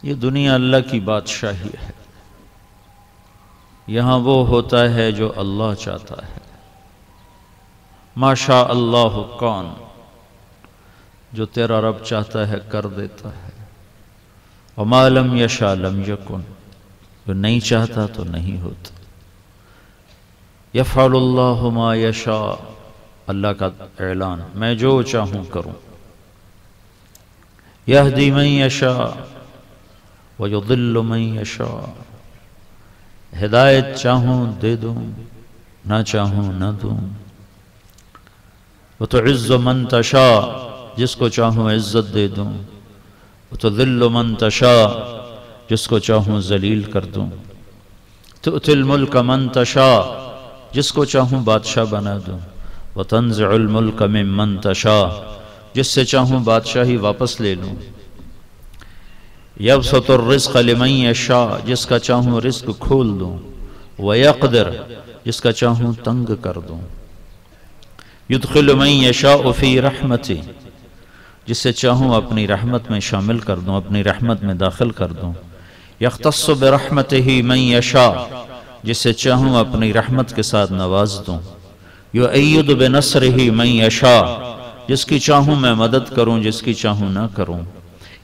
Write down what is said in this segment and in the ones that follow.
یہ دنیا اللہ کی بادشاہی ہے، یہاں وہ ہوتا ہے جو اللہ چاہتا ہے۔ ما شاء اللہ کون، جو تیرا رب چاہتا ہے کر دیتا ہے، وما لم یشاء لم یکن، جو نہیں چاہتا تو نہیں ہوتا۔ یفعل اللہ ما یشاء، اللہ کا اعلان، میں جو چاہوں کروں۔ یہدی من یشاء ویضل من یشاء، ہدایت چاہوں دے دوں، نہ چاہوں نہ دوں۔ وتعز من تشاء، جس کو چاہوں عزت دے دوں۔ وتذل من تشاء، جس کو چاہوں ذلیل کر دوں۔ تؤتی الملک من تشاء، جس کو چاہوں بادشاہ بنا دوں۔ وتنزع الملک ممن تشاء، جس سے چاہوں بادشاہی واپس لے لوں۔ یبسط الرزق لمن یشاء، جس کا چاہوں رزق کھول دوں۔ ویقدر، جس کا چاہوں تنگ کر دوں۔ یدخل من یشاء فی رحمتی، جس سے چاہوں اپنی رحمت میں شامل کر دوں، اپنی رحمت میں داخل کر دوں۔ یختص برحمتہ من یشاء، جس سے چاہوں اپنی رحمت کے ساتھ نواز دوں۔ یؤید بنصرہ من یشاء، جس کی چاہوں میں مدد کروں، جس کی چاہوں نہ کروں۔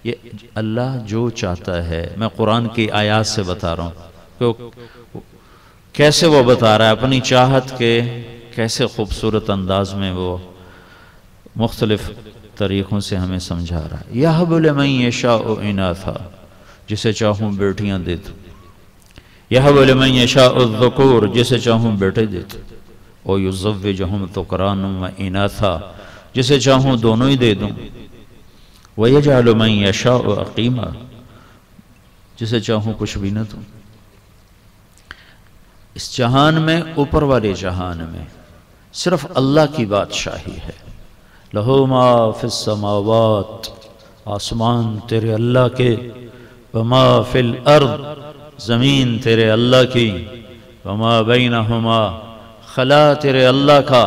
یہ اللہ جو چاہتا ہے، میں قرآن کی آیات سے بتا رہا ہوں کہ کیسے وہ بتا رہا ہے اپنی چاہت کے، کیسے خوبصورت انداز میں وہ مختلف طریقوں سے ہمیں سمجھا رہا ہے۔ یہب لمن یشاء اناثا، جسے چاہوں بیٹیاں دے دوں۔ یہب لمن یشاء الذکور، جسے چاہوں بیٹے دے دوں۔ ویزوجہم ذکرانا و اناثا، جسے چاہوں دونوں ہی دے دوں۔ ویجعل من یشاء عقیما، جسے چاہوں کچھ بھی نہ دوں۔ اس جہان میں، اوپر والے جہان میں صرف اللہ کی بادشاہی ہے۔ لہو ما فی السماوات، آسمان تیرے اللہ کے، وما فی الارض، زمین تیرے اللہ کی، وما بینہما، خلا تیرے اللہ کا،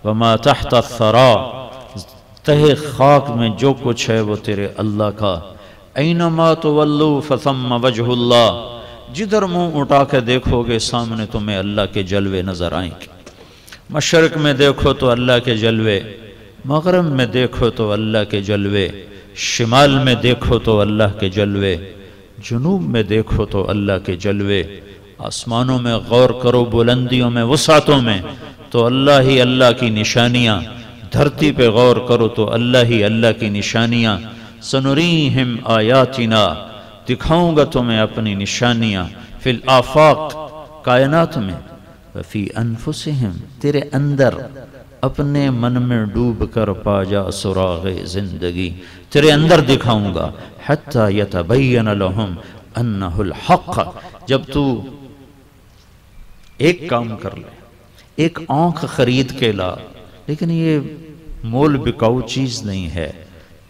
وما تحت الثرى، تہ خاک میں جو کچھ ہے وہ تیرے اللہ کا۔ اینما تولوا فثم وجہ اللہ، جدھر منہ اٹھا کے دیکھو گے سامنے تمہیں اللہ کے جلوے نظر آئیں گے۔ مشرق میں دیکھو تو اللہ کے جلوے، مغرب میں دیکھو تو اللہ کے جلوے، شمال میں دیکھو تو اللہ کے جلوے، جنوب میں دیکھو تو اللہ کے جلوے۔ آسمانوں میں غور کرو، بلندیوں میں، وسعتوں میں، تو اللہ ہی اللہ کی نشانیاں۔ دھرتی پہ غور کرو تو اللہ ہی اللہ کی نشانیاں۔ سنریہم آیاتنا، دکھاؤں گا تمہیں اپنی نشانیاں۔ فی الآفاق، کائنات میں۔ وفی انفسہم، تیرے اندر، اپنے من میں ڈوب کر پا جا سراغ زندگی، تیرے اندر دکھاؤں گا۔ حتی یتبین لہم انہ الحق، جب تو ایک کام کر لے، ایک آنکھ خرید کے لا، لیکن یہ مول بکاؤ چیز نہیں ہے،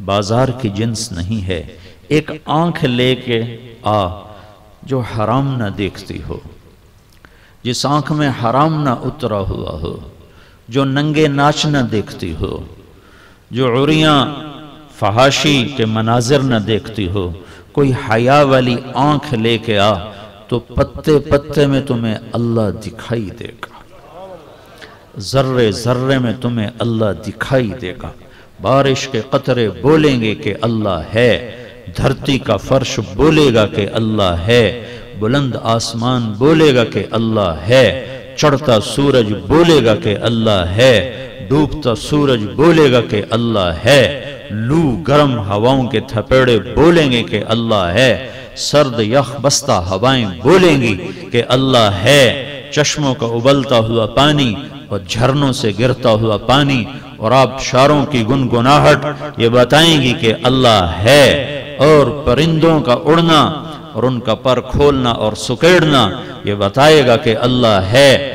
بازار کی جنس نہیں ہے۔ ایک آنکھ لے کے آ جو حرام نہ دیکھتی ہو، جس آنکھ میں حرام نہ اترا ہوا ہو، جو ننگے ناچ نہ دیکھتی ہو، جو عریاں فحاشی کے مناظر نہ دیکھتی ہو، کوئی حیا والی آنکھ لے کے آ تو پتے پتے میں تمہیں اللہ دکھائی دے گا، ذرے ذرے میں تمہیں اللہ دکھائی دے گا۔ بارش کے قطرے بولیں گے کہ اللہ ہے، دھرتی کا فرش بولے گا کہ اللہ ہے، بلند آسمان بولے گا کہ اللہ ہے، چڑھتا سورج بولے گا کہ اللہ ہے، ڈوبتا سورج بولے گا کہ اللہ ہے، لو گرم ہواؤں کے تھپیڑے بولیں گے کہ اللہ ہے، سرد یخ بستہ ہوائیں بولیں گی کہ اللہ ہے، چشموں کا ابلتا ہوا پانی اور جھرنوں سے گرتا ہوا پانی اور آبشاروں کی گنگناہٹ یہ بتائیں گی کہ اللہ ہے، اور پرندوں کا اڑنا اور ان کا پر کھولنا اور سکیڑنا یہ بتائے گا کہ اللہ ہے۔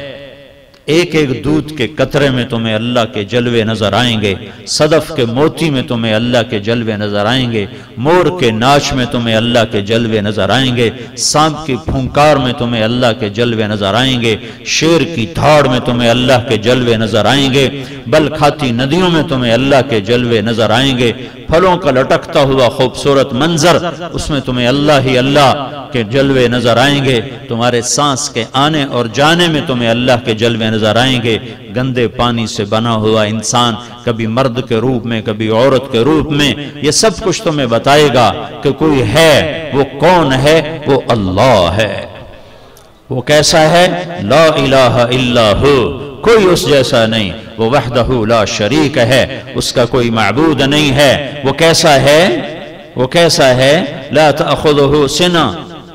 ایک ایک دودھ کے قطرے میں تمہیں اللہ کے جلوے نظر آئیں گے، صدف کے موتی میں تمہیں اللہ کے جلوے نظر آئیں گے، مور کے ناچ میں تمہیں اللہ کے جلوے نظر آئیں گے، سانپ کی پھونکار میں تمہیں اللہ کے جلوے نظر آئیں گے، شیر کی دھاڑ میں تمہیں اللہ کے جلوے نظر آئیں گے، بل کھاتی ندیوں میں تمہیں اللہ کے جلوے نظر آئیں گے، پھلوں کا لٹکتا ہوا خوبصورت منظر، اس میں تمہیں اللہ ہی اللہ کے جلوے نظر آئیں گے، تمہارے سانس کے آنے اور جانے میں تمہیں اللہ کے جلوے نظر آئیں گے۔ گندے پانی سے بنا ہوا انسان کبھی مرد کے روپ میں کبھی عورت کے روپ میں، یہ سب کچھ تمہیں بتائے گا کہ کوئی ہے، وہ کون ہے؟ وہ اللہ ہے۔ وہ کیسا ہے؟ لا الہ الا ہو، کوئی اس جیسا نہیں، وہ وحدہ لا شریک ہے، اس کا کوئی معبود نہیں ہے۔ وہ کیسا ہے؟ وہ کیسا ہے؟ لا تأخذہ سنہ،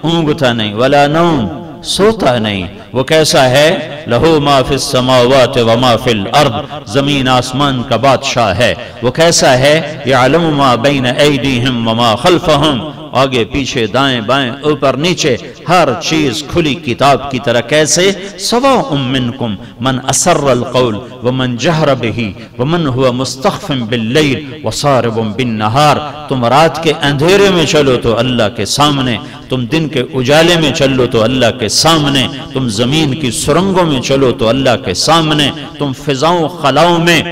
اونگتا نہیں، ولا نوم، سوتا نہیں۔ وہ کیسا ہے؟ لہو ما فی السماوات وما فی الارض، زمین آسمان کا بادشاہ ہے۔ وہ کیسا ہے؟ یعلم ما بین ایدیہم وما خلفہم، آگے پیچھے دائیں بائیں اوپر نیچے ہر چیز کھلی کتاب کی طرح۔ کیسے؟ سواء منکم من اسر القول ومن جہر بہ ومن هو مستخف باللیل وصارب بالنہار، تم رات کے اندھیرے میں چلو تو اللہ کے سامنے، تم دن کے اجالے میں چلو تو اللہ کے سامنے، تم زمین کی سرنگوں میں چلو تو اللہ کے سامنے، تم فضاؤں خلاؤں میں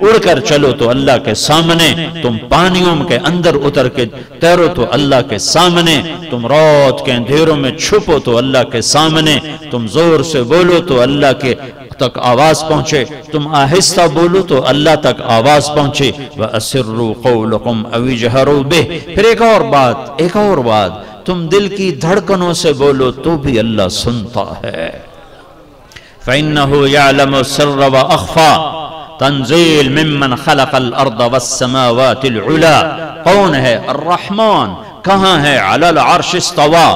اڑ کر چلو تو اللہ کے سامنے، تم پانیوں کے اندر اتر کے تیرو تو اللہ کے سامنے، تم رات کے اندھیروں میں چھپو تو اللہ کے سامنے، تم زور سے بولو تو اللہ کے تک آواز پہنچے، تم آہستہ بولو تو اللہ تک آواز پہنچے۔ وَأَسِرُّوا قَوْلَكُمْ أَوْ اجْهَرُوا بِهِ، پھر ایک اور بات، تم دل کی دھڑکنوں سے بولو تو بھی اللہ سنتا ہے۔ فَإِنَّهُ يَعْلَمُ السِّرَّ وَأَخْفَى، تنزیل ممن خلق الارض والسماوات العلا، کون ہے؟ الرحمن، کہاں ہے؟ علی العرش استوى،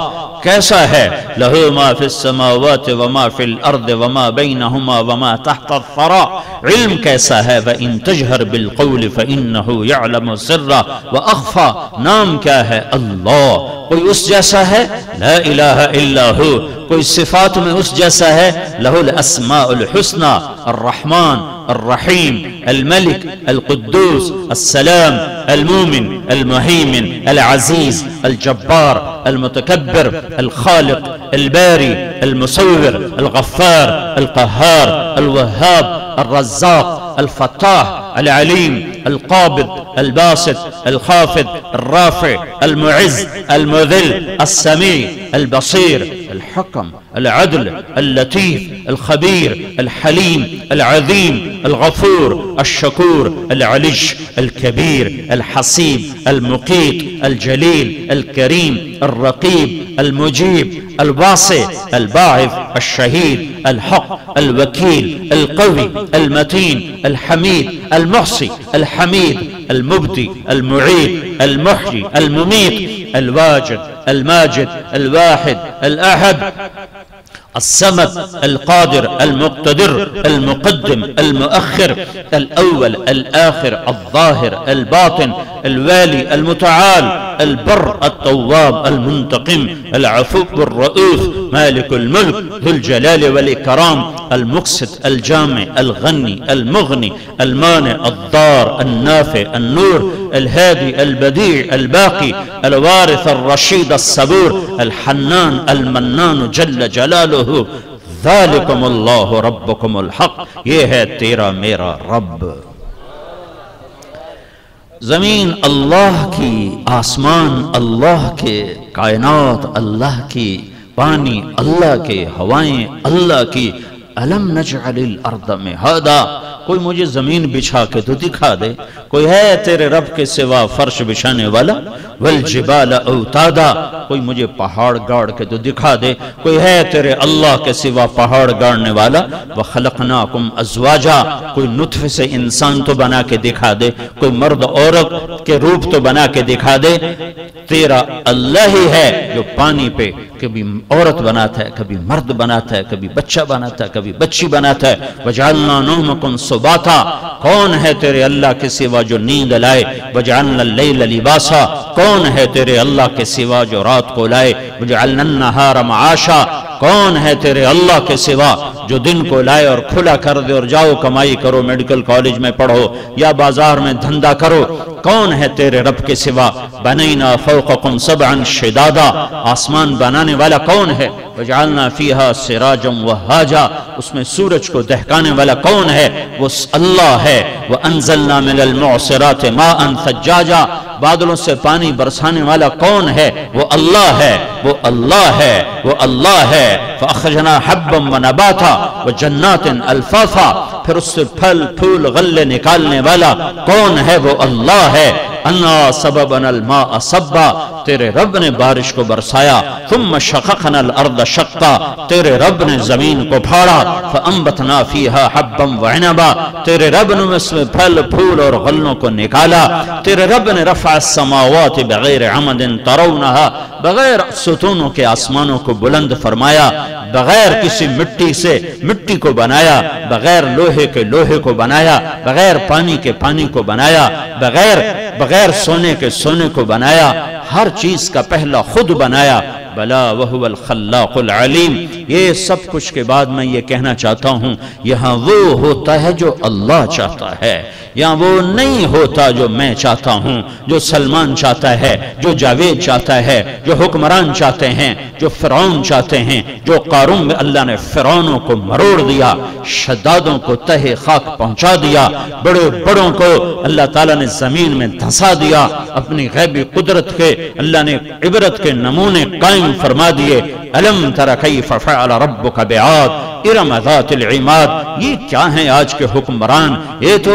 کیسا ہے؟ لہو ما فی السماوات وما فی الارض وما بینہما وما تحت الثرى، علم کیسا ہے؟ وَإِن تَجْهَرْ بِالْقَوْلِ فَإِنَّهُ يَعْلَمُ السِّرَّ وَأَخْفَى، نام کیا ہے؟ اللہ۔ کوئی اس جیسا ہے؟ لا الہ الا ہو۔ کوئی صفات میں اس جیسا ہے؟ لہو الاسماء الحسنى، الرحمن، الرحیم، الملک، القدوس، السلام، المومن، المہیمن، العزیز، الجبار، المتکبر، الخالق، الباری، المصور، الغفار، القہار، الوہاب، الرزاق، الفتاح، العلیم، القابض، الباسط، الخافض، الرافع، المعز، المذل، السمیع، البصیر، الحکم، العدل، اللطیف، الخبیر، الحلیم، العظیم، الغفور، الشکور، العلی، الکبیر، الحسیب، المقیت، الجلیل، الکریم، الرقیب، المجیب، الواسع، الباعث، الشہید، الحق، الوکیل، القوی، المتین، الحمید، المحصی، الحمید، المبدی، المعید، المحیی، المميت، الواجد، الماجد، الواحد، الأحد، الصمد، القادر، المقتدر، المقدم، المؤخر، الأول، الآخر، الظاهر، الباطن، الوالي، المتعال، البر، التواب، المنتقم، العفو، الرؤوف، مالك الملك، ذو الجلال والإكرام، المقسط، الجامع، الغني، المغني، المانع، الضار، النافع، النور، الهادي، البديع، الباقي، الوارث، الرشيد، الصبور، الحنان، المنان جل جلاله، ذالکم اللہ ربکم الحق، یہ ہے تیرا میرا رب۔ زمین اللہ کی، آسمان اللہ کے، کائنات اللہ کی، پانی اللہ کے، ہوائیں اللہ کی۔ الم نجعل الارض مہادا، کوئی مجھے زمین بچھا کے تو دکھا دے، کوئی ہے تیرے رب کے سوا فرش بچھانے والا؟ والجبال اوتادا، کوئی مجھے پہاڑ گاڑ کے تو دکھا دے، کوئی ہے تیرے اللہ کے سوا پہاڑ گاڑنے والا؟ وخلقناکم ازواجا، کوئی نطفے سے انسان تو بنا کے دکھا دے، کوئی مرد عورت کے روپ تو بنا کے دکھا دے۔ تیرا اللہ ہی ہے جو پانی پہ کبھی عورت بناتا ہے، کبھی مرد بناتا ہے، کبھی بچہ بناتا ہے، کبھی بچی بناتا ہے۔ وجعلنا نومکم سباتا، کون ہے تیرے اللہ کے سوا جو نیند لائے؟ وجعلنا اللیل لباسا، کون ہے تیرے اللہ کے سوا جو رات کو لائے؟ وجعلنا النہار معاشا، کون ہے تیرے اللہ کے سوا جو دن کو لائے اور کھلا کر دے اور جاؤ کمائی کرو، میڈیکل کالج میں پڑھو یا بازار میں دھندا کرو؟ کون ہے تیرے رب کے سوا؟ بنینا فوقکم سبعا شدادا، آسمان بنانے والا کون ہے؟ وجعلنا فیہا سراجا وہاجا، اس میں سورج کو دہکانے والا کون ہے؟ وہ اللہ ہے۔ وانزلنا من المعصرات ماء ثجاجا، بادلوں سے پانی برسانے والا کون ہے؟ وہ اللہ ہے، وہ اللہ ہے، وہ اللہ ہے۔ فاخرجنا حبا ونباتا وجنات الفافا، پھر اس سے پھل پھول غلے نکالنے والا کون ہے؟ وہ اللہ ہے۔ انا سببنا الماء صبا، تیرے رب نے بارش کو برسایا۔ ثم شققنا الارض شقا، تیرے رب نے زمین کو پھاڑا۔ فانبتنا فیہا حبا وعنبا، تیرے رب نے اس میں پھل پھول اور غلوں کو نکالا۔ تیرے رب نے رفع السماوات بغیر عمد ترونہا، بغیر ستونوں کے آسمانوں کو بلند فرمایا، بغیر کسی مٹی سے مٹی کو بنایا، بغیر لوہے کے لوہے کو بنایا، بغیر پانی کے پانی کو بنایا، بغیر سونے کے سونے کو بنایا، ہر چیز کا پہلا خود بنایا۔ بلا وہو الخلاق العلیم۔ یہ سب کچھ کے بعد میں یہ کہنا چاہتا ہوں، یہاں وہ ہوتا ہے جو اللہ چاہتا ہے، یہاں وہ نہیں ہوتا جو میں چاہتا ہوں، جو سلمان چاہتا ہے، جو جاوید چاہتا ہے، جو حکمران چاہتے ہیں، جو فرعون چاہتے ہیں، جو قارون میں اللہ نے فرعونوں کو مروڑ دیا، شدادوں کو تہہ خاک پہنچا دیا، بڑے بڑوں کو اللہ تعالیٰ نے زمین میں دھسا دیا، اپنی غیبی قدرت کے اللہ نے عبرت کے نمونے قائم فرما دیے۔ الم تر کیف فعل ربک بعاد ارم ذات العماد۔ یہ کیا ہیں آج کے حکمران؟ یہ تو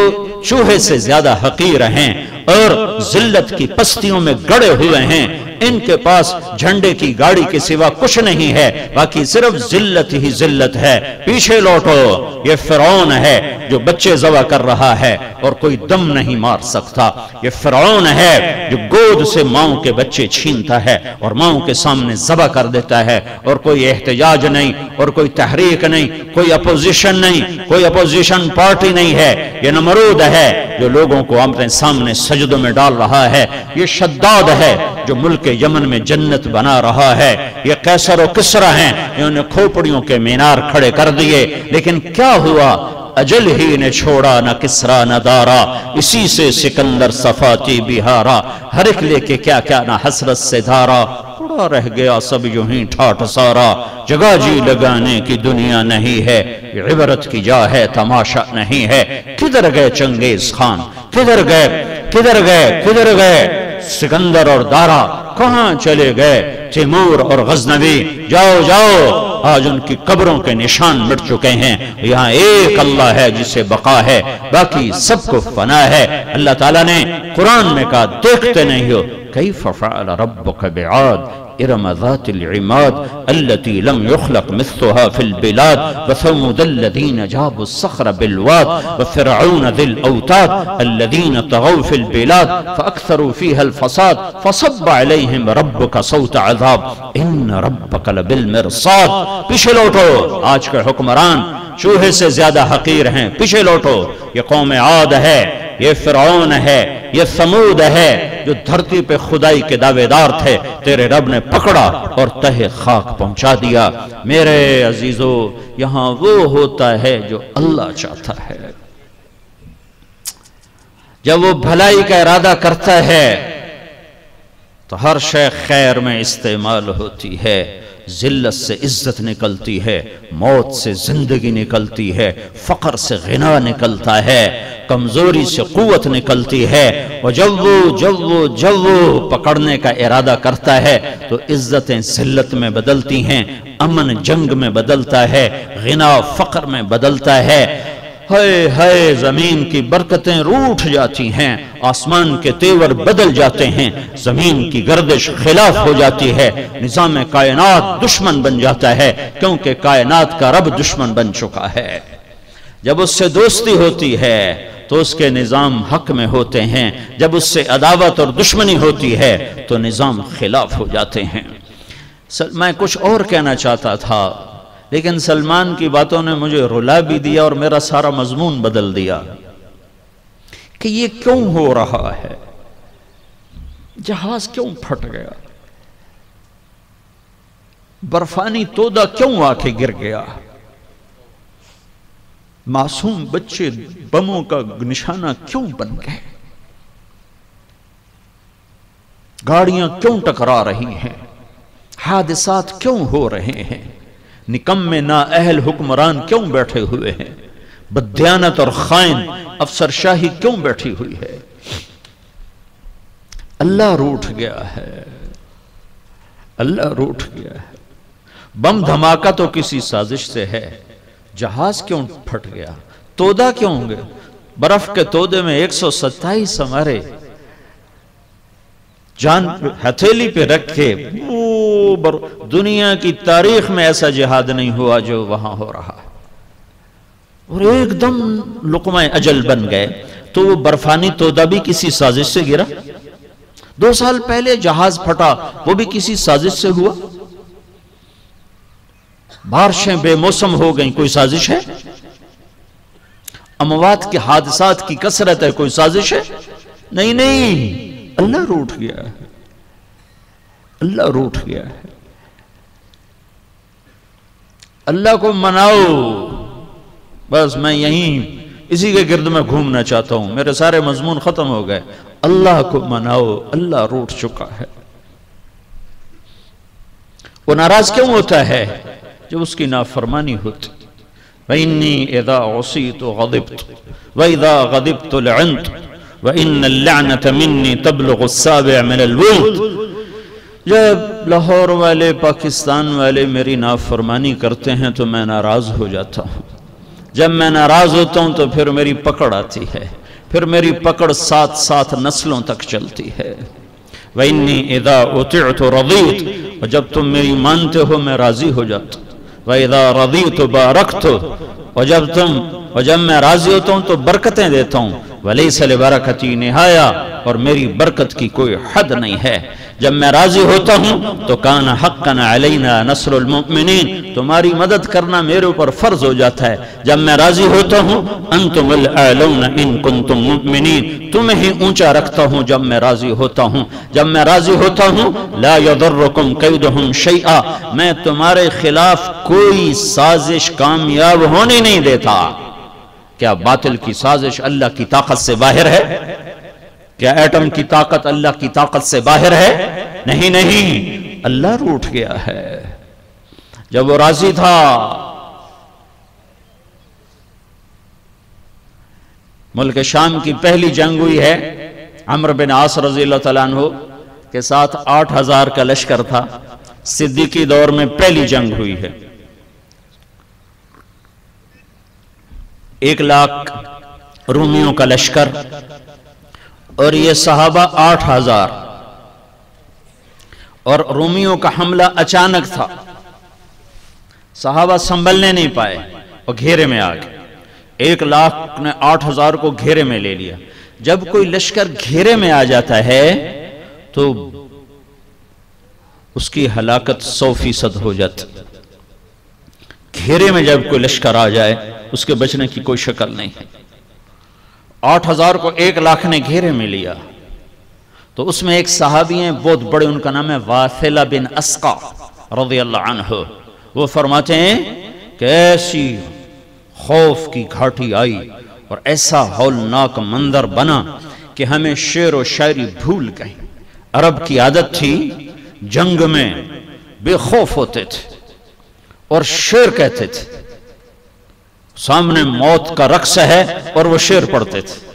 چوہے سے زیادہ حقیر ہیں اور ذلت کی پستیوں میں گڑے ہوئے ہیں، ان کے پاس جھنڈے کی گاڑی کے سوا کچھ نہیں ہے، باقی صرف ذلت ہی ذلت ہے۔ پیچھے لوٹو، یہ فرعون ہے جو بچے ذبح کر رہا ہے اور کوئی دم نہیں مار سکتا، یہ فرعون ہے جو گود سے ماؤں کے بچے چھینتا ہے اور ماؤں کے سامنے ذبح کر دیتا ہے، اور کوئی احتجاج نہیں اور کوئی تحریک نہیں، کوئی اپوزیشن نہیں، کوئی اپوزیشن پارٹی نہیں ہے۔ یہ نمرود ہے جو لوگوں کو اپنے سامنے سجدوں میں ڈال رہا ہے، یہ شداد ہے جو ملک یمن میں جنت بنا رہا ہے، یہ قیصر و کسرا ہیں، انہوں نے کھوپڑیوں کے مینار کھڑے کر دیے، لیکن کیا ہوا؟ اجل ہی نے چھوڑا نہ کسرا نہ دارا، اسی سے سکندر صفاتی بہارا، ہر ایک لے کے کیا کیا نہ حسرت سے دھارا، اڑا رہ گیا سب یوں ہی ٹھاٹ سارا، جگہ جی لگانے کی دنیا نہیں ہے، یہ عبرت کی جا ہے تماشا نہیں ہے۔ کدھر گئے چنگیز خان؟ کدھر گئے؟ کدھر گئے؟ کدھر گئے؟ سکندر اور دارا کہاں چلے گئے؟ تیمور اور غزنوی جاؤ جاؤ، آج ان کی قبروں کے نشان مٹ چکے ہیں۔ یہاں ایک اللہ ہے جسے بقا ہے، باقی سب کو فنا ہے۔ اللہ تعالیٰ نے قرآن میں کہا دیکھتے نہیں ہو کیف فعل ربک بعاد ارم ذات العماد التي لم يخلق مثلها في البلاد وثمود الذين جابوا الصخر بالواد وفرعون ذي الاوتاد الذين طغوا في البلاد فاكثروا فيها الفساد فصب عليهم ربك صوت عذاب ان ربك لبالمرصاد۔ پیچھے لوٹو، آج کے حکمران چوہے سے زیادہ حقیر ہیں، پیچھے لوٹو۔ یہ قوم عاد ہے، یہ فرعون ہے، یہ ثمود ہے جو دھرتی پہ خدائی کے دعوے دار تھے، تیرے رب نے پکڑا اور تہہ خاک پہنچا دیا۔ میرے عزیزو، یہاں وہ ہوتا ہے جو اللہ چاہتا ہے۔ جب وہ بھلائی کا ارادہ کرتا ہے تو ہر شے خیر میں استعمال ہوتی ہے، ذلت سے عزت نکلتی ہے، موت سے زندگی نکلتی ہے، فقر سے غنا نکلتا ہے، کمزوری سے قوت نکلتی ہے، اور جب وہ پکڑنے کا ارادہ کرتا ہے تو عزتیں ذلت میں بدلتی ہیں، امن جنگ میں بدلتا ہے، غنا فقر میں بدلتا ہے۔ ہائے ہائے، زمین کی برکتیں روٹھ جاتی ہیں، آسمان کے تیور بدل جاتے ہیں، زمین کی گردش خلاف ہو جاتی ہے، نظام کائنات دشمن بن جاتا ہے، کیونکہ کائنات کا رب دشمن بن چکا ہے۔ جب اس سے دوستی ہوتی ہے تو اس کے نظام حق میں ہوتے ہیں، جب اس سے عداوت اور دشمنی ہوتی ہے تو نظام خلاف ہو جاتے ہیں۔ میں کچھ اور کہنا چاہتا تھا، لیکن سلمان کی باتوں نے مجھے رلا بھی دیا اور میرا سارا مضمون بدل دیا کہ یہ کیوں ہو رہا ہے، جہاز کیوں پھٹ گیا، برفانی تودہ کیوں آ کے گر گیا، معصوم بچے بموں کا نشانہ کیوں بن گئے۔ گاڑیاں کیوں ٹکرا رہی ہیں، حادثات کیوں ہو رہے ہیں، نکمے نااہل حکمران کیوں بیٹھے ہوئے ہیں، بددیانت اور خائن افسر شاہی کیوں بیٹھی ہوئی ہے؟ اللہ روٹھ گیا ہے، اللہ روٹھ گیا ہے۔ بم دھماکہ تو کسی سازش سے ہے، جہاز کیوں پھٹ گیا، تودا کیوں ہوں گے؟ برف کے تودے میں 127 ہمارے جان ہتھیلی پہ رکھے، دنیا کی تاریخ میں ایسا جہاد نہیں ہوا جو وہاں ہو رہا، اور ایک دم لقمہ اجل بن گئے۔ تو وہ برفانی تودا بھی کسی سازش سے گرا؟ 2 سال پہلے جہاز پھٹا، وہ بھی کسی سازش سے ہوا؟ بارشیں بے موسم ہو گئیں، کوئی سازش ہے؟ اموات کے حادثات کی کثرت ہے، کوئی سازش ہے؟ نہیں نہیں، اللہ روٹھ گیا ہے، اللہ روٹھ گیا ہے۔ اللہ کو مناؤ، بس میں یہیں اسی کے گرد میں گھومنا چاہتا ہوں، میرے سارے مضمون ختم ہو گئے۔ اللہ کو مناؤ، اللہ روٹھ چکا ہے۔ وہ ناراض کیوں ہوتا ہے؟ جب اس کی نافرمانی ہوتی۔ وَإِنِّي إِذَا عُصِيتُ غَضِبْتُ وَإِذَا غَضِبْتُ لَعِنْتُ وَإِنَّ اللَّعْنَةَ مِنِّي تَبْلُغُ السَّابِعَ مِنَ الْوُلْدِ۔ جب لاہور والے، پاکستان والے میری نافرمانی کرتے ہیں تو میں ناراض ہو جاتا ہوں۔ جب میں ناراض ہوتا ہوں تو پھر میری پکڑ آتی ہے، پھر میری پکڑ 7 نسلوں تک چلتی ہے۔ وَإِنِّي إِذَا أُطِعْتُ رَضِيتُ، اور جب تم میری مانتے ہو میں راضی ہو جاتا ہوں۔ وَإِذَا رَضِيتُ بَارَكْتُ، اور جب میں راضی ہوتا ہوں تو برکتیں دیتا ہوں۔ وَلَيْسَ لِبَرَكَتِي نِهَايَةٌ، اور میری برکت کی کوئی حد نہیں ہے۔ جب میں راضی ہوتا ہوں تو کان حقا علینا نصر المؤمنین، تمہاری مدد کرنا میرے اوپر فرض ہو جاتا ہے۔ جب میں راضی ہوتا ہوں انتم الاعلون ان کنتم مؤمنین، تمہیں ہی اونچا رکھتا ہوں جب میں راضی ہوتا ہوں۔ جب میں راضی ہوتا ہوں لا یضرکم کیدہم شیئا، میں تمہارے خلاف کوئی سازش کامیاب ہونے نہیں دیتا۔ کیا باطل کی سازش اللہ کی طاقت سے باہر ہے؟ کیا ایٹم کی طاقت اللہ کی طاقت سے باہر ہے؟ نہیں نہیں، اللہ روٹھ گیا ہے۔ جب وہ راضی تھا، ملک شام کی پہلی جنگ ہوئی ہے، عمرو بن عاص رضی اللہ تعالیٰ عنہ کے ساتھ 8000 کا لشکر تھا۔ صدیقی دور میں پہلی جنگ ہوئی ہے۔ 1 لاکھ رومیوں کا لشکر، اور یہ صحابہ 8000، اور رومیوں کا حملہ اچانک تھا، صحابہ سنبھلنے نہیں پائے اور گھیرے میں آ گئے۔ 1 لاکھ نے 8000 کو گھیرے میں لے لیا۔ جب کوئی لشکر گھیرے میں آ جاتا ہے تو اس کی ہلاکت 100% ہو جاتی۔ گھیرے میں جب کوئی لشکر آ جائے اس کے بچنے کی کوئی شکل نہیں ہے۔ 8000 کو 1 لاکھ نے گھیرے میں لیا، تو اس میں ایک صحابی ہیں بہت بڑے، ان کا نام ہے واثلہ بن اسقع رضی اللہ عنہ۔ وہ فرماتے ہیں کہ ایسی خوف کی گھاٹی آئی اور ایسا ہولناک منظر بنا کہ ہمیں شعر و شاعری بھول گئے۔ عرب کی عادت تھی جنگ میں بے خوف ہوتے تھے اور شعر کہتے تھے، سامنے موت کا رقص ہے اور وہ شعر پڑھتے تھے۔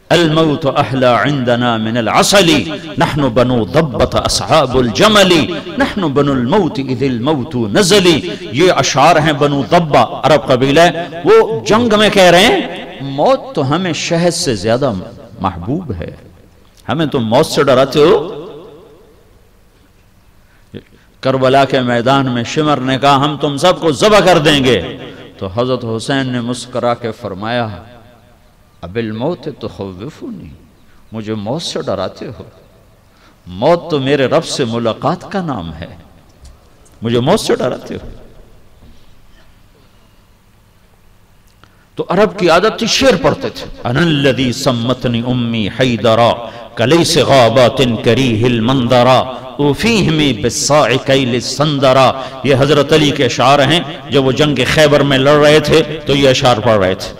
الموت احلى عندنا من العسل نحن بنو ضبة اصحاب الجمل نحن بنو الموت اذ الموت نزل۔ یہ اشعار ہیں بنو ضبہ، عرب قبیلہ ہے، وہ جنگ میں کہہ رہے ہیں موت تو ہمیں شہد سے زیادہ محبوب ہے، ہمیں تو موت سے ڈراتے ہو۔ کربلا کے میدان میں شمر نے کہا ہم تم سب کو ذبح کر دیں گے، تو حضرت حسین نے مسکرا کے فرمایا اب الموت تخوفونی، مجھے موت سے ڈراتے ہو؟ موت تو میرے رب سے ملاقات کا نام ہے، مجھے موت سے ڈراتے ہو؟ تو عرب کی عادت تھی شعر پڑھتے تھے۔ انا الذی سمتنی امی حیدرا کلیس غابات کریہ المنظرا اوفیہمی بالصاع کیل السندرا۔ یہ حضرت علی کے اشعار ہیں، جب وہ جنگ خیبر میں لڑ رہے تھے تو یہ اشعار پڑھ رہے تھے۔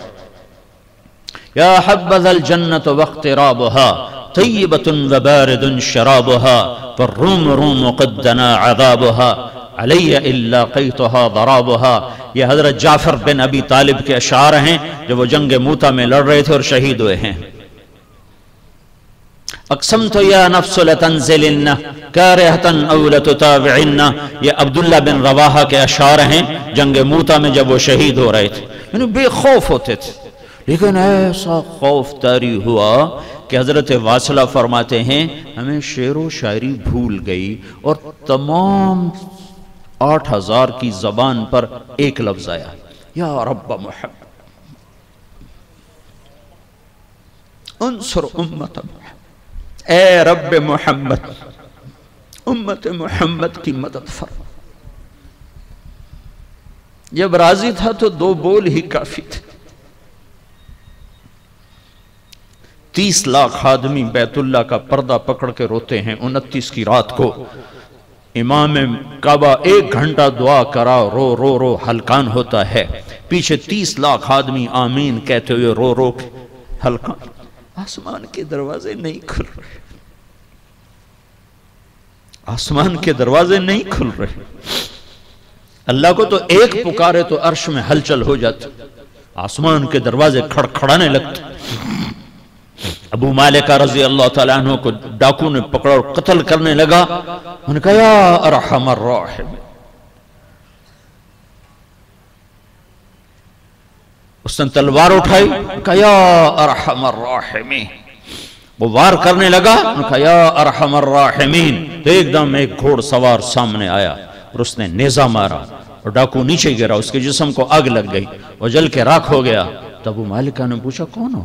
یا حبذا الجنت واقترابها طیبۃ وبارد شرابها والروم روم قد دنا عذابها علی الا قیتها ضرابها۔ یہ حضرت جعفر بن ابی طالب کے اشعار ہیں جو وہ جنگ موتا میں لڑ رہے تھے اور شہید ہوئے ہیں۔ اقسمت یا نفس لتنزلن کارہتا او لتتابعن، یہ عبداللہ بن رواحہ کے اشعار ہیں جنگ موتا میں جب وہ شہید ہو رہے تھے، یعنی بے خوف ہوتے تھے، لیکن ایسا خوف طاری ہوا کہ حضرت واصلہ فرماتے ہیں ہمیں شعر و شاعری بھول گئی اور تمام 8000 کی زبان پر ایک لفظ آیا، یا رب محمد انصر امت محمد، اے رب محمد امت محمد کی مدد فرما۔ جب راضی تھا تو 2 بول ہی کافی تھے۔ 30 لاکھ آدمی بیت اللہ کا پردہ پکڑ کے روتے ہیں 29 کی رات کو۔ امام کعبہ 1 گھنٹہ دعا کرا، رو رو رو ہلکان ہوتا ہے، پیچھے 30 لاکھ آدمی آمین کہتے ہوئے رو رو کے ہلکان۔ آسمان کے دروازے نہیں کھل رہے، آسمان کے دروازے نہیں کھل رہے۔ اللہ کو تو ایک پکارے تو عرش میں ہلچل ہو جاتی، آسمان کے دروازے کھڑکھڑانے لگتے۔ ابو مالک رضی اللہ تعالیٰ عنہ کو ڈاکو نے پکڑا اور قتل کرنے لگا، انہوں نے کہا یا ارحم الراحمین، اس نے تلوار اٹھائی، کہا یا ارحم الراحمین، وہ وار کرنے لگا، انہوں نے کہا یا ارحم الراحمین، تو ایک دم ایک گھوڑ سوار سامنے آیا اور اس نے نیزہ مارا اور ڈاکو نیچے گرا، اس کے جسم کو آگ لگ گئی اور جل کے راکھ ہو گیا۔ تو ابو مالکہ نے پوچھا کون ہو؟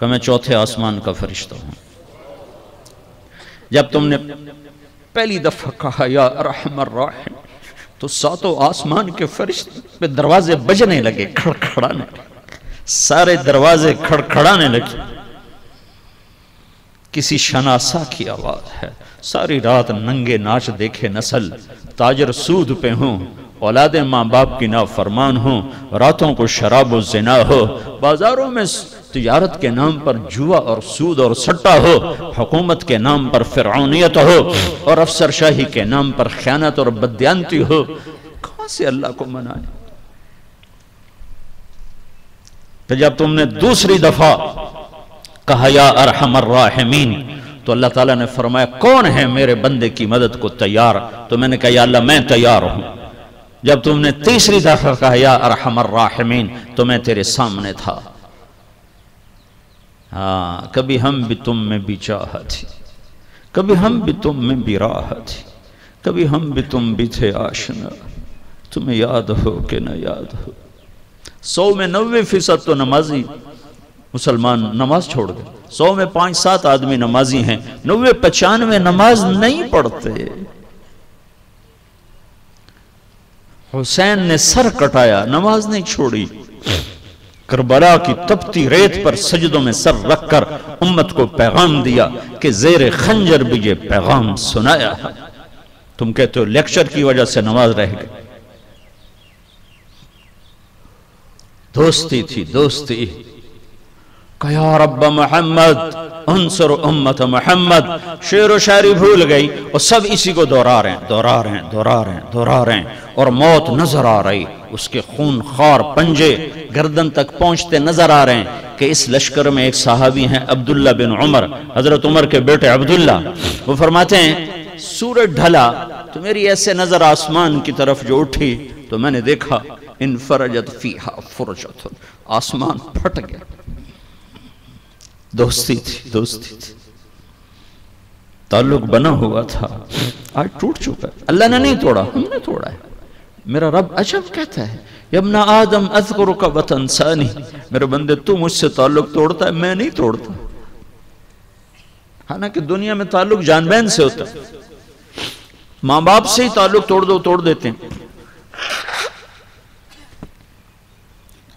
کہ میں 4تھے آسمان کا فرشتہ ہوں۔ جب تم نے پہلی دفعہ کہا یا ارحم الراحمین تو 7 آسمان کے فرشتے پہ دروازے بجنے لگے، کھڑکھڑانے لگے، سارے دروازے کھڑکھڑانے لگے۔ کسی شناسا کی آواز ہے، ساری رات ننگے ناچ دیکھے نسل، تاجر سود پہ ہوں، اولاد ماں باپ کی نافرمان ہوں، راتوں کو شراب و زنا ہو، بازاروں میں تجارت کے نام پر جوا اور سود اور سٹا ہو، حکومت کے نام پر فرعونیت ہو اور افسر شاہی کے نام پر خیانت اور بددیانتی ہو، کہاں سے اللہ کو منائے؟ تو جب تم نے دوسری دفعہ کہا یا ارحم الراحمین تو اللہ تعالیٰ نے فرمایا کون ہے میرے بندے کی مدد کو تیار؟ تو میں نے کہا یا اللہ میں تیار ہوں۔ جب تم نے تیسری دفعہ کہا یا ارحم الراحمین تو میں تیرے سامنے تھا۔ ہاں، کبھی ہم بھی تم میں بھی چاہت تھی، کبھی ہم بھی تم میں بھی راحت تھی، کبھی ہم بھی تم بھی تھے آشنا، تمہیں یاد ہو کہ نہ یاد ہو۔ 100 میں 90% تو نمازی مسلمان نماز چھوڑ گئے، 100 میں 5-7 آدمی نمازی ہیں، 90-95 نماز نہیں پڑھتے۔ حسین نے سر کٹایا، نماز نہیں چھوڑی، کربلا کی تپتی ریت پر سجدوں میں سر رکھ کر امت کو پیغام دیا کہ زیر خنجر بھی یہ پیغام سنایا۔ تم کہتے ہو لیکچر کی وجہ سے نماز رہ گئی، دوستی تھی، دوستی۔ کہ یا رب محمد انصر امت محمد، شعر و شاعری بھول گئی اور سب اسی کو دہرا رہے ہیں اور موت نظر آ رہی، اس کے خون خار پنجے گردن تک پہنچتے نظر آ رہے ہیں کہ اس لشکر میں ایک صحابی ہیں عبداللہ بن عمر، حضرت عمر کے بیٹے عبداللہ، وہ فرماتے ہیں سورج ڈھلا تو میری ایسے نظر آسمان کی طرف جو اٹھی تو میں نے دیکھا انفرجت فیہا فرجت، آسمان پھٹ گیا۔ دوستی تھی، دوستی تھی، تعلق بنا ہوا تھا، آج ٹوٹ چکا ہے۔ اللہ نے نہیں توڑا، ہم نے توڑا ہے۔ میرا رب عجب کہتا ہے یا ابن آدم اذکرک وتنسانی، میرے بندے تو مجھ سے تعلق توڑتا ہے، میں نہیں توڑتا۔ حالانکہ دنیا میں تعلق جان بہن سے ہوتا ہے، ماں باپ سے ہی تعلق توڑ دیتے ہیں۔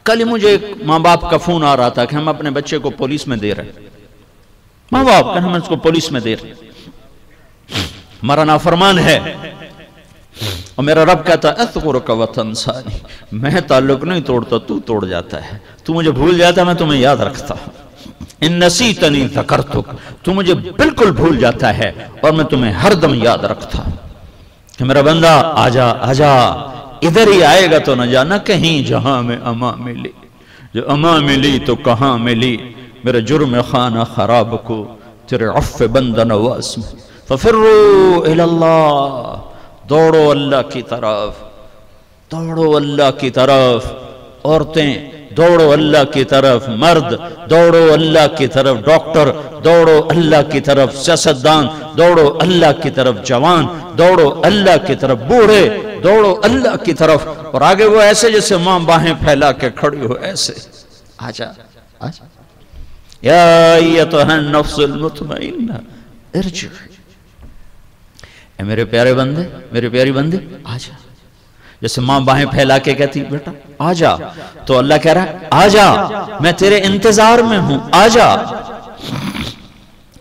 کل مجھے ایک ماں باپ کا فون آ رہا تھا کہ ہم اپنے بچے کو پولیس میں دے رہے ہیں، ماں باپ کہ ہم اس کو پولیس میں دے رہے ہیں، ہمارا نافرمان ہے، اور میرا رب کہتا ہے اذکرک وتنسانی، میں تعلق نہیں توڑتا، تو توڑ جاتا ہے، تو مجھے بھول جاتا ہے، میں تمہیں یاد رکھتا ہوں۔ ان نسیتنی ذکرتک، تو مجھے بالکل بھول جاتا ہے اور میں تمہیں ہر دم یاد رکھتا کہ میرا بندہ آجا آجا، ادھر ہی آئے گا تو نہ جانا کہیں جہاں میں اما ملی، جو اما ملی تو کہاں ملی، میرے جرم خانہ خراب کو تیرے عفو بندہ نواز میں، ففروا الی اللہ، دوڑو اللہ کی طرف، دوڑو اللہ کی طرف، عورتیں دوڑو اللہ کی طرف، مرد دوڑو اللہ کی طرف، ڈاکٹر دوڑو اللہ کی طرف، سیاستدان دوڑو اللہ کی طرف، جوان دوڑو اللہ کی طرف، بوڑھے دوڑو اللہ کی طرف، اور آگے وہ ایسے جیسے ماں باہیں پھیلا کے کھڑی ہو، ایسے آجا آجا یا ایتھا النفس المطمئنہ ارجعی، اے میرے پیارے بندے، میرے پیاری بندے آجا، جیسے ماں باہیں پھیلا کے کہتی بیٹا آجا، تو اللہ کہہ رہا ہے آجا، میں تیرے انتظار میں ہوں، آجا۔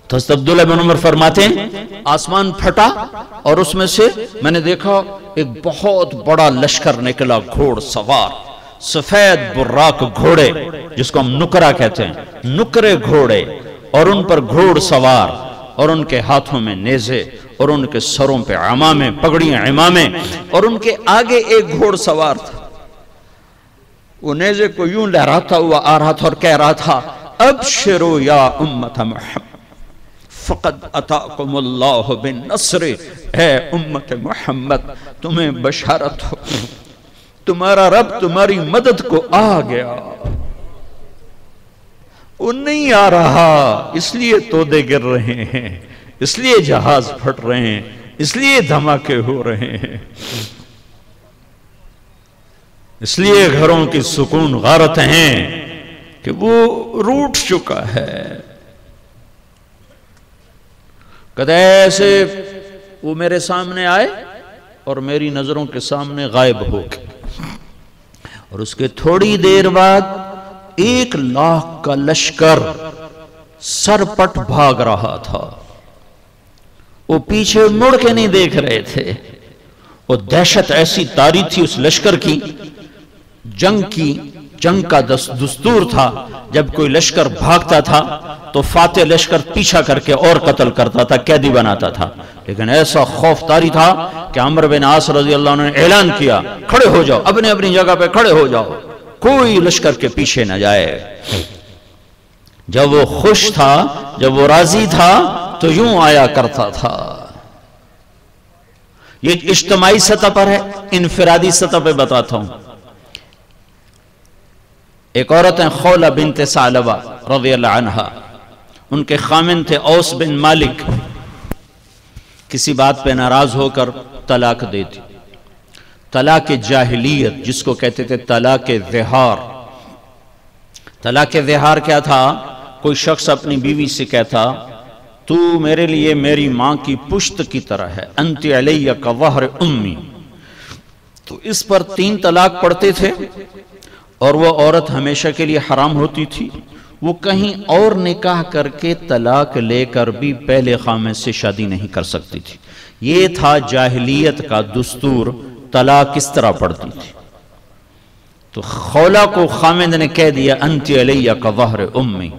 تو عبداللہ بن عمر فرماتے ہیں آسمان پھٹا اور اس میں سے میں نے دیکھا ایک بہت بڑا لشکر نکلا، گھوڑ سوار، سفید براق گھوڑے جس کو ہم نکرہ کہتے ہیں، نکرے گھوڑے، اور ان پر گھوڑ سوار، اور ان کے ہاتھوں میں نیزے، اور ان کے سروں پہ عمامیں، پگڑیاں عمامیں، اور ان کے آگے ایک گھوڑ سوار تھا، وہ نیزے کو یوں لہراتا ہوا آ رہا تھا اور کہہ رہا تھا ابشروا یا امت محمد فقد اتاکم اللہ بالنصر، اے امت محمد تمہیں بشارت ہو، تمہارا رب تمہاری مدد کو آ گیا۔ وہ نہیں آ رہا اس لیے تودے گر رہے ہیں، اس لیے جہاز پھٹ رہے ہیں، اس لیے دھماکے ہو رہے ہیں، اس لیے گھروں کی سکون غارت ہیں کہ وہ روٹ چکا ہے۔ کہتے ایسے وہ میرے سامنے آئے اور میری نظروں کے سامنے غائب ہو گئے، اور اس کے تھوڑی دیر بعد 1,00,000 کا لشکر سر پٹ بھاگ رہا تھا، وہ پیچھے مڑ کے نہیں دیکھ رہے تھے، وہ دہشت ایسی طاری تھی اس لشکر کی، جنگ کا دستور تھا، جب کوئی لشکر بھاگتا تھا تو فاتح لشکر پیچھا کر کے اور قتل کرتا تھا، قیدی بناتا تھا، لیکن ایسا خوف طاری تھا کہ عمرو بن عاص رضی اللہ عنہ نے اعلان کیا کھڑے ہو جاؤ، اپنی اپنی جگہ پہ کھڑے ہو جاؤ، کوئی لشکر کے پیچھے نہ جائے۔ جب وہ خوش تھا، جب وہ راضی تھا تو یوں آیا کرتا تھا۔ یہ اجتماعی سطح پر ہے، انفرادی سطح پہ بتاتا ہوں۔ ایک عورت ہیں خولہ بنت ثعلبہ رضی اللہ عنہا، ان کے خامن تھے اوس بن مالک، کسی بات پہ ناراض ہو کر طلاق دے دی، طلاق جاہلیت جس کو کہتے تھے طلاق ظہار۔ طلاق ظہار کیا تھا؟ کوئی شخص اپنی بیوی سے کہتا تو میرے لیے میری ماں کی پشت کی طرح ہے، انت علیہ کا ظہر امی، تو اس پر 3 طلاق پڑھتے تھے، اور وہ عورت ہمیشہ کے لیے حرام ہوتی تھی، وہ کہیں اور نکاح کر کے طلاق لے کر بھی پہلے خامن سے شادی نہیں کر سکتی تھی۔ یہ تھا جاہلیت کا دستور، طلاق کس طرح پڑتی تھی۔ تو خولہ کو خامد نے کہہ دیا انت علیہ کا ظہر امی،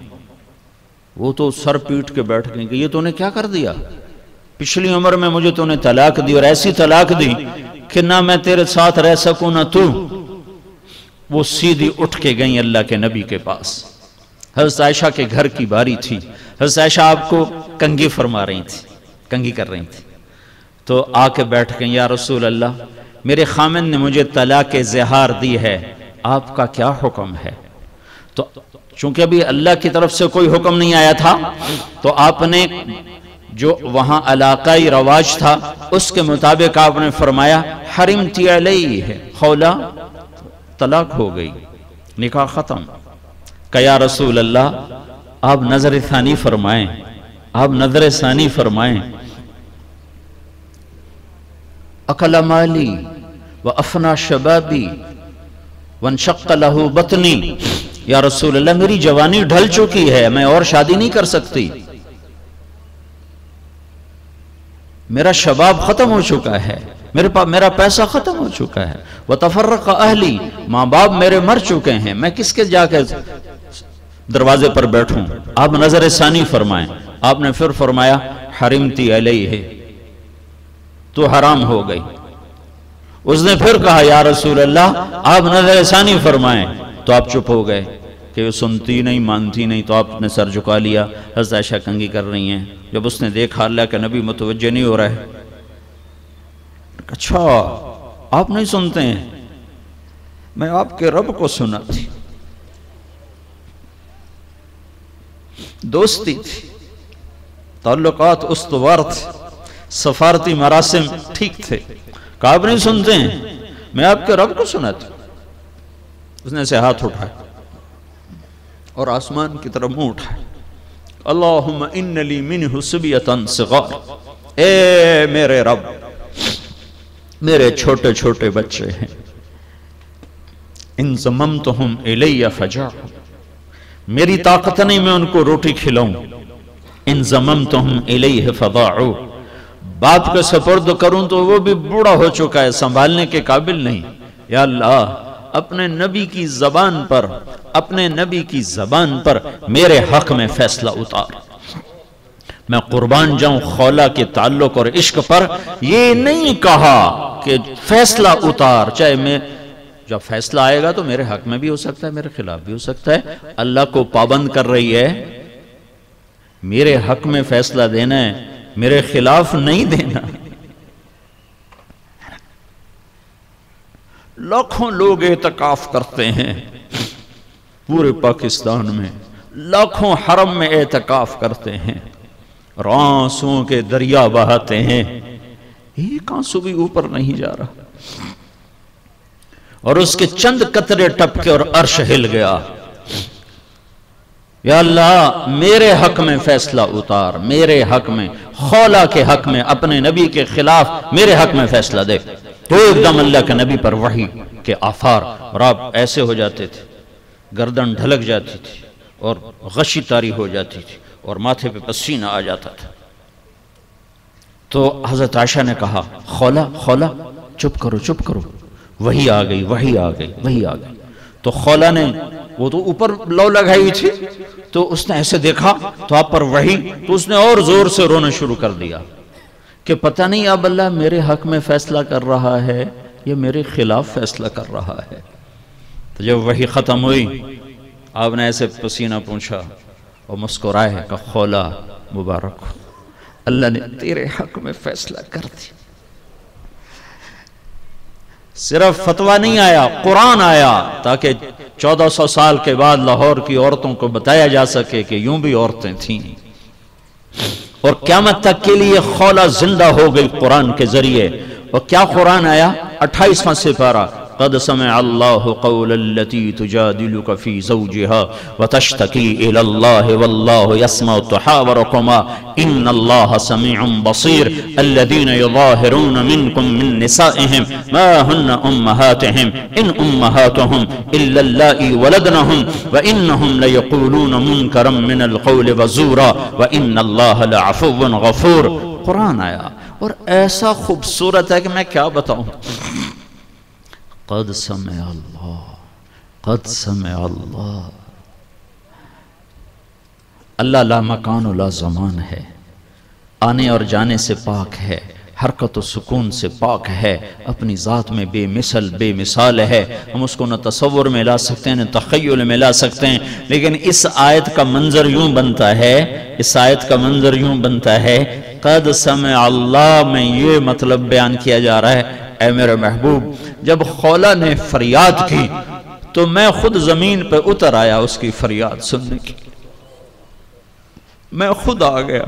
وہ تو سر پیٹ کے بیٹھ گئے کہ یہ تو نے کیا کر دیا، پچھلی عمر میں مجھے تو نے طلاق دی اور ایسی طلاق دی کہ نہ میں تیرے ساتھ رہ سکوں نہ تو۔ وہ سیدھی اٹھ کے گئیں اللہ کے نبی کے پاس، حضرت عائشہ کے گھر کی باری تھی، حضرت عائشہ آپ کو کنگھی فرما رہی تھی، کنگھی کر رہی تھی، تو آ کے بیٹھ گئیں یا رسول اللہ میرے خامن نے مجھے طلاق ظہار دی ہے، آپ کا کیا حکم ہے؟ تو چونکہ ابھی اللہ کی طرف سے کوئی حکم نہیں آیا تھا تو آپ نے جو وہاں علاقائی رواج تھا اس کے مطابق آپ نے فرمایا حرمتی علیہ ہے، خولہ طلاق ہو گئی، نکاح ختم۔ کہ یا رسول اللہ آپ نظر ثانی فرمائیں، آپ نظر ثانی فرمائیں۔ اکل مالی وافنا شبابی وانشق لہ بطنی، یا رسول اللہ میری جوانی ڈھل چکی ہے، میں اور شادی نہیں کر سکتی، میرا شباب ختم ہو چکا ہے، میرا پیسہ ختم ہو چکا ہے، وتفرق اہلی، ماں باپ میرے مر چکے ہیں، میں کس کے جا کے دروازے پر بیٹھوں، آپ نظر ثانی فرمائیں۔ آپ نے پھر فرمایا حرمتی علیہ، تو حرام ہو گئی۔ اس نے پھر کہا یا رسول اللہ آپ نظر ثانی فرمائیں، تو آپ چپ ہو گئے کہ وہ سنتی نہیں مانتی نہیں، تو آپ نے سر جھکا لیا۔ حضرت عائشہ کنگھی کر رہی ہیں۔ جب اس نے دیکھا اللہ کے نبی متوجہ نہیں ہو رہا ہے، اچھا آپ نہیں سنتے ہیں، میں آپ کے رب کو سنا تھی، دوستی تھی، تعلقات استوار تھے، سفارتی مراسم ٹھیک تھے، کہ آپ نہیں سنتے ہیں، میں آپ کے رب کو سنا تھی۔ اس نے سے ہاتھ اٹھایا اور آسمان کی طرف منہ اٹھایا، اللہم ان لی منہ صبیۃ صغار، اے میرے رب میرے چھوٹے چھوٹے بچے ہیں، ان ضممتہم الی فجاعوا، میری طاقت نہیں میں ان کو روٹی کھلاؤں، ان ضممتہم الیہ فضاعوا، باپ کے سپرد کروں تو وہ بھی بوڑھا ہو چکا ہے، سنبھالنے کے قابل نہیں۔ یا اللہ اپنے نبی کی زبان پر، اپنے نبی کی زبان پر میرے حق میں فیصلہ اتار، میں قربان جاؤں خولا کے تعلق اور عشق پر۔ یہ نہیں کہا کہ فیصلہ اتار، چاہے میں جب فیصلہ آئے گا تو میرے حق میں بھی ہو سکتا ہے، میرے خلاف بھی ہو سکتا ہے۔ اللہ کو پابند کر رہی ہے، میرے حق میں فیصلہ دینا ہے، میرے خلاف نہیں دینا۔ لاکھوں لوگ اعتکاف کرتے ہیں پورے پاکستان میں، لاکھوں حرم میں اعتکاف کرتے ہیں، اور آنسوں کے دریا بہاتے ہیں، ایک آنسو بھی اوپر نہیں جا رہا، اور اس کے چند قطرے ٹپکے اور عرش ہل گیا۔ یا اللہ میرے حق میں فیصلہ اتار، میرے حق میں، خولا کے حق میں، اپنے نبی کے خلاف میرے حق میں فیصلہ دے۔ تو ایک دم اللہ کے نبی پر وحی کے آثار، اور آپ ایسے ہو جاتے تھے، گردن ڈھلک جاتی تھی اور غشی طاری ہو جاتی تھی اور ماتھے پہ پسینہ آ جاتا تھا۔ تو حضرت عائشہ نے کہا خولا خولا چپ کرو چپ کرو، وحی آ گئی وحی آ گئی وحی آ گئی۔ تو خولا نے، وہ تو اوپر لو لگائی تھی، تو اس نے ایسے دیکھا تو آپ پر وحی، تو اس نے اور زور سے رونا شروع کر دیا کہ پتہ نہیں اب اللہ میرے حق میں فیصلہ کر رہا ہے یا میرے خلاف فیصلہ کر رہا ہے۔ تو جب وحی ختم ہوئی، آپ نے ایسے پسینہ پونچھا اور مسکرائے کہ خولا مبارک ہو، اللہ نے تیرے حق میں فیصلہ کر دیا۔ صرف فتویٰ نہیں آیا، قرآن آیا، تاکہ 1400 سال کے بعد لاہور کی عورتوں کو بتایا جا سکے کہ یوں بھی عورتیں تھیں، اور قیامت تک کے لیے خولا زندہ ہو گئی قرآن کے ذریعے۔ اور کیا قرآن آیا؟ 28واں سپارہ، قد سمع اللہ قول التي تجادلك في زوجها وتشتكي الى الله والله يسمع تحاوركما ان الله سميع بصير الذين يظاهرون منكم من نسائهم ما هن امهاتهم ان امهاتهم الا اللائي ولدنهم وانهم ليقولون منكرا من القول وزورا وان الله لعفو غفور۔ قرآن آیا اور ایسا خوبصورت ہے کہ میں کیا بتاؤں۔ قد سمع اللہ، قد سمع اللہ۔ اللہ لا مکان و لا زمان ہے، آنے اور جانے سے پاک ہے، حرکت و سکون سے پاک ہے، اپنی ذات میں بے مثل بے مثال ہے۔ ہم اس کو نہ تصور میں لا سکتے ہیں نہ تخیل میں لا سکتے ہیں، لیکن اس آیت کا منظر یوں بنتا ہے، اس آیت کا منظر یوں بنتا ہے، قد سمع اللہ میں یہ مطلب بیان کیا جا رہا ہے، اے میرے محبوب جب خولا نے فریاد کی تو میں خود زمین پہ اتر آیا اس کی فریاد سننے کی، میں خود آ گیا،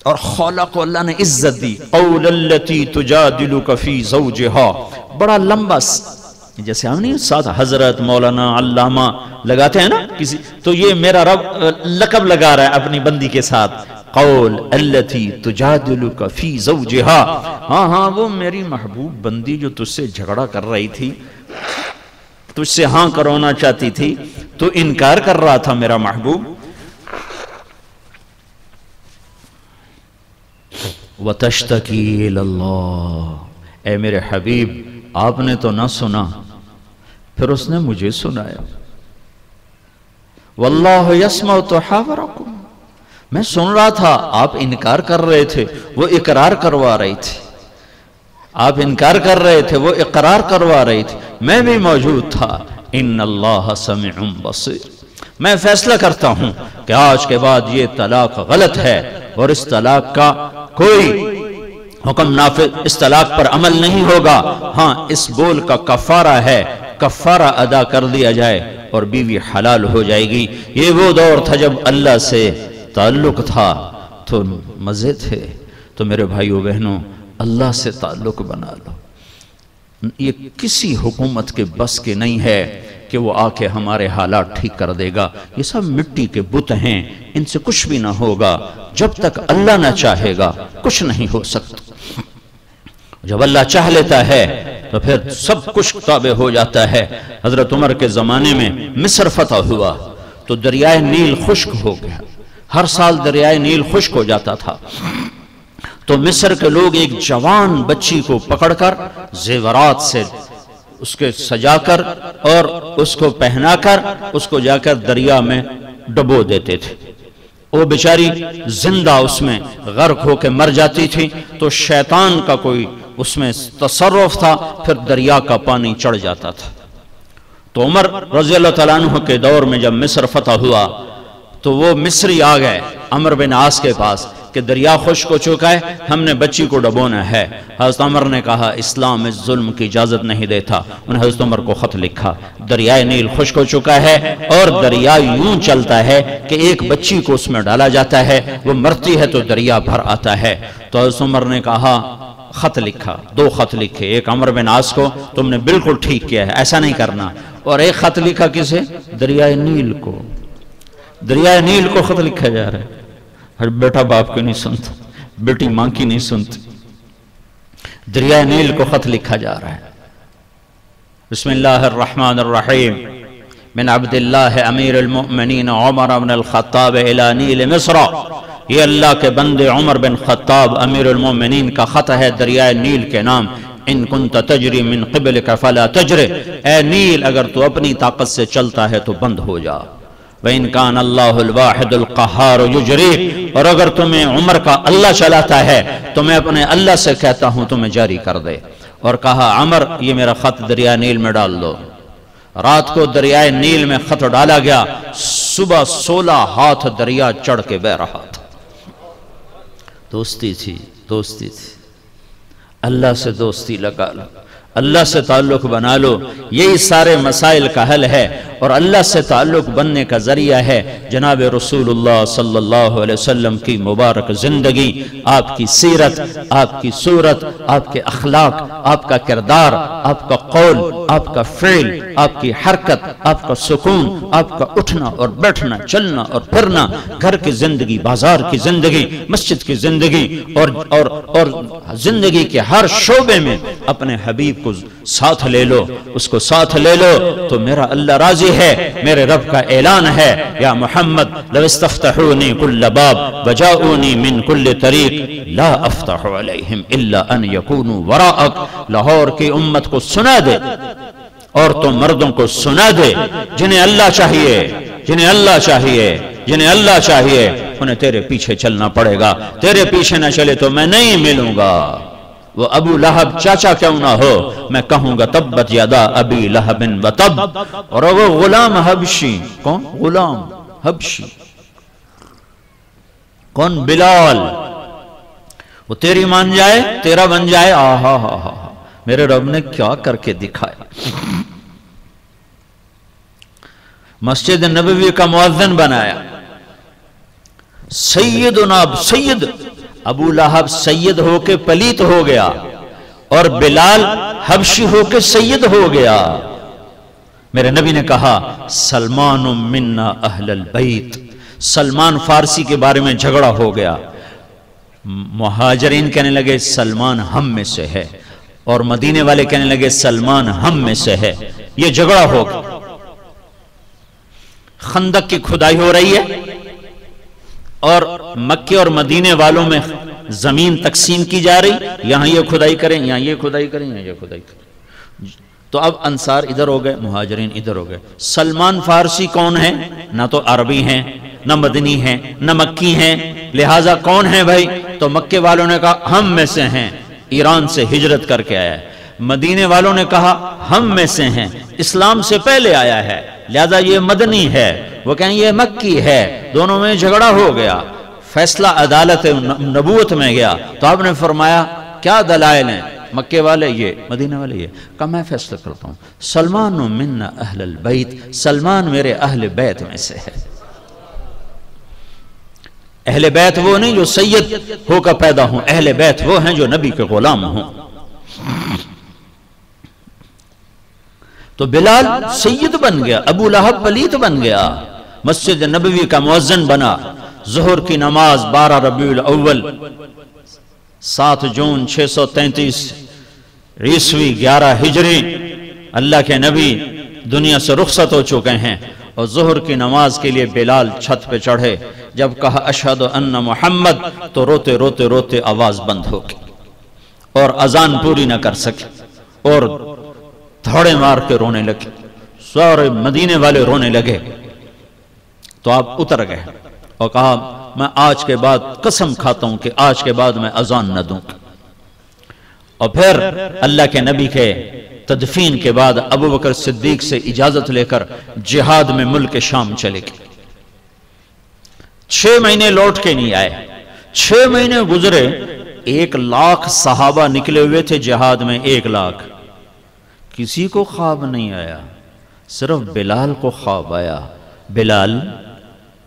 اور خولا کو اللہ نے عزت دی۔ قول التي تجادلك في زوجها، بڑا لمبا، جیسے ہم نہیں ساتھ حضرت مولانا علامہ لگاتے ہیں نا کسی، تو یہ میرا رب لقب لگا رہا ہے اپنی بندی کے ساتھ، قول التي تجادلك في زوجها، ہاں ہاں وہ میری محبوب بندی جو تجھ سے جھگڑا کر رہی تھی، تجھ سے ہاں کرونا چاہتی تھی، تو انکار کر رہا تھا میرا محبوب۔ وَتَشْتَكِي إِلَى اللَّهِ، اے میرے حبیب آپ نے تو نہ سنا، پھر اس نے مجھے سنایا، واللہ یسمع تحاورکم، میں سن رہا تھا آپ انکار کر رہے تھے، وہ اقرار کروا رہی تھی، آپ انکار کر رہے تھے، وہ اقرار کروا رہی تھی، میں بھی موجود تھا۔ ان اللہ سمیع بصیر، میں فیصلہ کرتا ہوں کہ آج کے بعد یہ طلاق غلط ہے اور اس طلاق کا کوئی حکم نافذ، اس طلاق پر عمل نہیں ہوگا۔ ہاں اس بول کا کفارہ ہے، کفارہ ادا کر دیا جائے اور بیوی حلال ہو جائے گی۔ یہ وہ دور تھا جب اللہ سے تعلق تھا تو مزے تھے۔ تو میرے بھائیو بہنوں، اللہ سے تعلق بنا لو۔ یہ کسی حکومت کے بس کے نہیں ہے کہ وہ آ کے ہمارے حالات ٹھیک کر دے گا۔ یہ سب مٹی کے بت ہیں، ان سے کچھ بھی نہ ہوگا۔ جب تک اللہ نہ چاہے گا کچھ نہیں ہو سکتا۔ جب اللہ چاہ لیتا ہے تو پھر سب کچھ تابع ہو جاتا ہے۔ حضرت عمر کے زمانے میں مصر فتح ہوا تو دریائے نیل خشک ہو گیا، ہر سال دریائے نیل خشک ہو جاتا تھا۔ تو مصر کے لوگ ایک جوان بچی کو پکڑ کر زیورات سے اس کے سجا کر اور اس کو پہنا کر اس کو جا کر دریا میں ڈبو دیتے تھے۔ وہ بیچاری زندہ اس میں غرق ہو کے مر جاتی تھی تو شیطان کا کوئی اس میں تصرف تھا، پھر دریا کا پانی چڑھ جاتا تھا۔ تو عمر رضی اللہ تعالیٰ عنہ کے دور میں جب مصر فتح ہوا تو وہ مصری آ گئے عمر بن عاص کے پاس کہ دریا خشک ہو چکا ہے، ہم نے بچی کو ڈبونا ہے۔ حضرت عمر نے کہا اسلام اس ظلم کی اجازت نہیں دیتا۔ انہیں حضرت عمر کو خط لکھا، دریائے نیل خشک ہو چکا ہے اور دریا یوں چلتا ہے کہ ایک بچی کو اس میں ڈالا جاتا ہے، وہ مرتی ہے تو دریا بھر آتا ہے۔ تو حضرت عمر نے کہا، خط لکھا، 2 خط لکھے، ایک عمر بن عاص کو، تم نے بالکل ٹھیک کیا ہے، ایسا نہیں کرنا، اور ایک خط لکھا کسے؟ دریائے نیل کو۔ دریائے نیل کو خط لکھا جا رہا ہے۔ ہر بیٹا باپ کی نہیں سنتا، بیٹی ماں کی نہیں سنتی، دریائے نیل کو خط لکھا جا رہا ہے۔ بسم اللہ الرحمن الرحیم، من عبد اللہ امیر المؤمنین عمر بن الخطاب الى نیل مصر۔ یہ اللہ کے بندے عمر بن خطاب امیر المؤمنین کا خط ہے دریائے نیل کے نام۔ ان کنت تجری من قبلک فلا تجری، اے نیل اگر تو اپنی طاقت سے چلتا ہے تو بند ہو جا۔ وَإِن كَانَ اللَّهُ الْوَاحِدُ الْقَهَّارُ يُجْرِيكَ، اور اگر تمہیں عمر کا اللہ چلاتا ہے تو میں اپنے اللہ سے کہتا ہوں تمہیں جاری کر دے۔ اور کہا عمر یہ میرا خط دریائے نیل میں ڈال دو۔ رات کو دریائے نیل میں خط ڈالا گیا، صبح 16 ہاتھ دریا چڑھ کے بہ رہا تھا۔ دوستی تھی، دوستی تھی۔ اللہ سے دوستی لگا لو، اللہ سے تعلق بنا لو، یہی سارے مسائل کا حل ہے۔ اور اللہ سے تعلق بننے کا ذریعہ ہے جناب رسول اللہ صلی اللہ علیہ وسلم کی مبارک زندگی، آپ کی سیرت، آپ کی صورت، آپ کے اخلاق، آپ کا کردار، آپ کا قول، آپ کا فعل، آپ کی حرکت، آپ کا سکون، آپ کا اٹھنا اور بیٹھنا، چلنا اور پھرنا، گھر کی زندگی، بازار کی زندگی، مسجد کی زندگی، اور زندگی کے ہر شعبے میں اپنے حبیب کو ساتھ لے لو، اس کو ساتھ لے لو تو میرا اللہ راضی ہے۔ میرے رب کا اعلان ہے، یا محمد لو استفتحونی کل باب وجاؤنی من کل طریق لا افتح علیہم الا ان یکونوا وراءک۔ لاہور کی امت کو سنا دے، عورتوں مردوں کو سنا دے، جنہیں اللہ چاہیے، جنہیں اللہ چاہیے، جنہیں اللہ چاہیے، انہیں تیرے پیچھے چلنا پڑے گا۔ تیرے پیچھے نہ چلے تو میں نہیں ملوں گا۔ وہ ابو لہب چاچا کیوں نہ ہو، میں کہوں گا تبت یدا ابی لہب و تب۔ اور وہ غلام حبشی، کون غلام حبشی؟ کون؟ بلال۔ وہ تیری مان جائے، تیرا بن جائے۔ آہا ہا ہا، میرے رب نے کیا کر کے دکھایا۔ مسجد نبوی کا مؤذن بنایا۔ سیدنا سید ابو لہب سید ہو کے پلیت ہو گیا اور بلال حبشی ہو کے سید ہو گیا۔ میرے نبی نے کہا سلمان منا اہل البیت۔ سلمان فارسی کے بارے میں جھگڑا ہو گیا، مہاجرین کہنے لگے سلمان ہم میں سے ہے، اور مدینے والے کہنے لگے سلمان ہم میں سے ہے۔ یہ جھگڑا ہو گیا۔ خندق کی کھدائی ہو رہی ہے اور مکے اور مدینے والوں میں زمین تقسیم کی جا رہی، یہاں یہ کھدائی کریں، یہاں یہ کھدائی کریں، یہاں یہ کھدائی کریں۔ تو اب انصار ادھر ہو گئے، مہاجرین ادھر ہو گئے۔ سلمان فارسی کون ہیں؟ نہ تو عربی ہیں، نہ مدنی ہیں، نہ مکی ہیں، لہٰذا کون ہیں بھائی؟ تو مکے والوں نے کہا ہم میں سے ہیں، ایران سے ہجرت کر کے آیا ہے۔ مدینے والوں نے کہا ہم میں سے ہیں، اسلام سے پہلے آیا ہے، لہذا یہ مدنی ہے، وہ کہیں یہ مکی ہے۔ دونوں میں جھگڑا ہو گیا، فیصلہ عدالت نبوت میں گیا۔ تو آپ نے فرمایا کیا دلائل ہیں؟ مکے والے یہ، مدینہ والے یہ۔ کہا میں فیصلہ کرتا ہوں، سلمان منا اہل البیت، سلمان میرے اہل بیت میں سے ہے۔ اہل بیت وہ نہیں جو سید ہو کر پیدا ہوں، اہل بیت وہ ہیں جو نبی کے غلام ہوں۔ تو بلال سید بن گیا، ابو لہب پلیت بن گیا، مسجد نبوی کا مؤذن بنا۔ ظہر کی نماز 12 ربیع الاول 7 جون 633 عیسوی 11 ہجری، اللہ کے نبی دنیا سے رخصت ہو چکے ہیں، اور ظہر کی نماز کے لیے بلال چھت پہ چڑھے۔ جب کہا اشہد ان محمد تو روتے روتے روتے آواز بند ہو گئی اور اذان پوری نہ کر سکے، اور دھوڑے مار کے رونے لگے، سارے مدینے والے رونے لگے۔ تو آپ اتر گئے اور کہا میں آج کے بعد قسم کھاتا ہوں کہ آج کے بعد میں اذان نہ دوں۔ اور پھر اللہ کے نبی کے تدفین کے بعد ابو بکر صدیق سے اجازت لے کر جہاد میں ملک شام چلے گئے۔ 6 مہینے لوٹ کے نہیں آئے، 6 مہینے گزرے، 1 لاکھ صحابہ نکلے ہوئے تھے جہاد میں، 1 لاکھ، کسی کو خواب نہیں آیا، صرف بلال کو خواب آیا۔ بلال،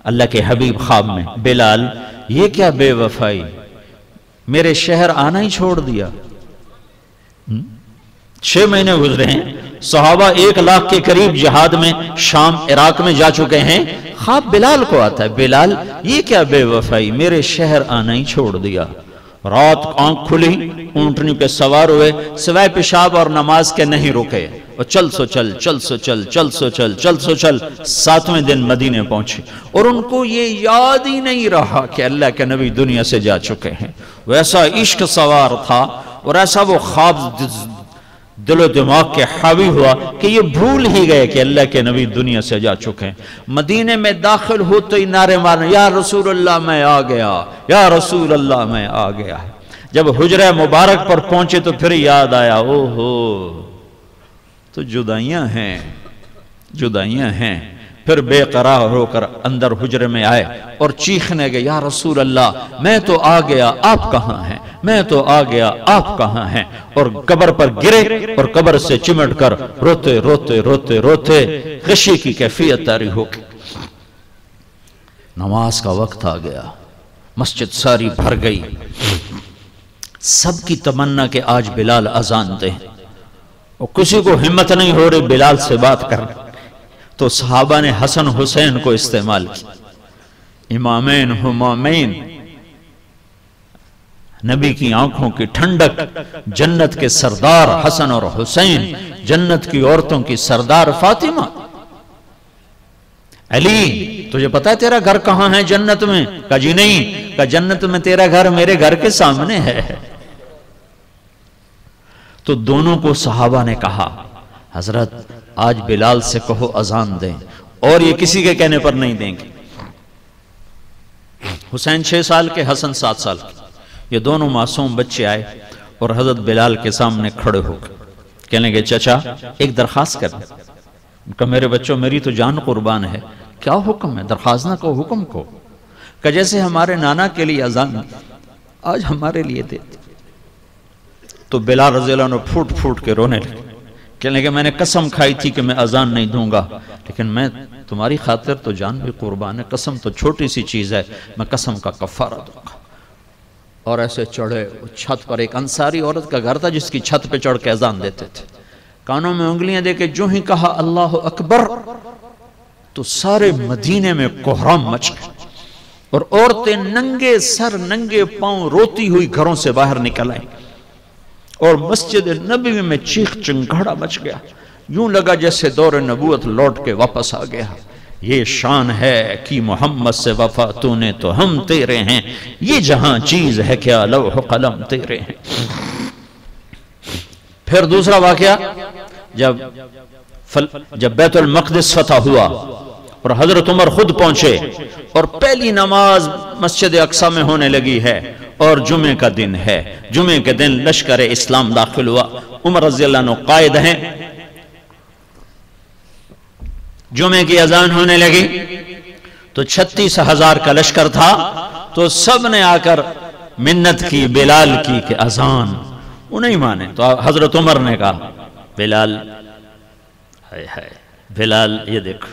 اللہ کے حبیب خواب میں، بلال یہ کیا بے وفائی، میرے شہر آنا ہی چھوڑ دیا۔ 6 مہینے گزرے ہیں، صحابہ 1 لاکھ کے قریب جہاد میں شام عراق میں جا چکے ہیں، خواب بلال کو آتا ہے، بلال یہ کیا بے وفائی، میرے شہر آنا ہی چھوڑ دیا۔ رات آنکھ کھلی، اونٹنی پہ سوار ہوئے، سوائے پیشاب اور نماز کے نہیں رکے، اور چل سو چل، چل سو چل، چل سو چل، چل سو چل، 7ویں دن مدینے پہنچے، اور ان کو یہ یاد ہی نہیں رہا کہ اللہ کے نبی دنیا سے جا چکے ہیں۔ ویسا عشق سوار تھا اور ایسا وہ خواب دل و دماغ کے حاوی ہوا کہ یہ بھول ہی گئے کہ اللہ کے نبی دنیا سے جا چکے ہیں۔ مدینے میں داخل ہو تو ہی نعرے مارنے، یا رسول اللہ میں آ گیا، یا رسول اللہ میں آ گیا۔ جب حجرہ مبارک پر پہنچے تو پھر یاد آیا، او ہو تو جدائیاں ہیں، جدائیاں ہیں۔ پھر بے قرار ہو کر اندر حجرے میں آئے اور چیخنے گئے، یا رسول اللہ میں تو آ گیا، آپ کہاں ہیں، میں تو آ گیا، آپ کہاں ہیں، اور قبر پر گرے اور قبر سے چمٹ کر روتے روتے روتے روتے غشی کی کیفیت طاری ہو گئی۔ نماز کا وقت آ گیا، مسجد ساری بھر گئی، سب کی تمنا کہ آج بلال اذان دیں، اور کسی کو ہمت نہیں ہو رہی بلال سے بات کرنے۔ تو صحابہ نے حسن حسین کو استعمال کیا، امامین ہمامین، نبی کی آنکھوں کی ٹھنڈک، جنت کے سردار حسن اور حسین، جنت کی عورتوں کی سردار فاطمہ۔ علی تجھے پتا ہے تیرا گھر کہاں ہے جنت میں؟ کہا جی نہیں، کہا جنت میں تیرا گھر میرے گھر کے سامنے ہے۔ تو دونوں کو صحابہ نے کہا حضرت آج بلال سے کہو اذان دیں، اور یہ کسی کے کہنے پر نہیں دیں گے۔ حسین 6 سال کے، حسن 7 سال کے، یہ دونوں معصوم بچے آئے اور حضرت بلال کے سامنے کھڑے ہو گئے، کہنے لگے چچا ایک درخواست کریں۔ کہا میرے بچوں میری تو جان قربان ہے، کیا حکم ہے؟ درخواست نہ کو حکم کو۔ کہ جیسے ہمارے نانا کے لیے اذان آج ہمارے لیے دے۔ تو بلال رضی اللہ عنہ پھوٹ پھوٹ کے رونے لگے، کہنے لگے میں نے قسم کھائی تھی کہ میں اذان نہیں دوں گا، لیکن میں تمہاری خاطر تو جان بھی قربان ہے، قسم تو چھوٹی سی چیز ہے، میں قسم کا کفارہ دوں گا۔ اور ایسے چڑھے چھت پر، ایک انصاری عورت کا گھر تھا جس کی چھت پہ چڑھ کے اذان دیتے تھے، کانوں میں انگلیاں دے کے جو ہی کہا اللہ اکبر تو سارے مدینے میں کوہرام مچ گئے، اور عورتیں ننگے سر ننگے پاؤں روتی ہوئی گھروں سے باہر نکل آئیں، اور مسجد نبوی میں چیخ چنگھاڑا مچ گیا، یوں لگا جیسے دور نبوت لوٹ کے واپس آ گیا۔ یہ شان ہے کہ محمد سے وفا تو نے تو ہم تیرے ہیں، یہ جہاں چیز ہے کیا لوح قلم تیرے ہیں۔ پھر دوسرا واقعہ جب بیت المقدس فتح ہوا اور حضرت عمر خود پہنچے اور پہلی نماز مسجد اقصی میں ہونے لگی ہے اور جمعے کا دن ہے، جمعے کے دن لشکر اسلام داخل ہوا، عمر رضی اللہ عنہ قائد ہیں، جمعے کی اذان ہونے لگی تو 36,000 کا لشکر تھا، تو سب نے آ کر منت کی بلال کی کہ اذان، وہ نہیں مانے، تو حضرت عمر نے کہا بلال، بلال یہ دیکھ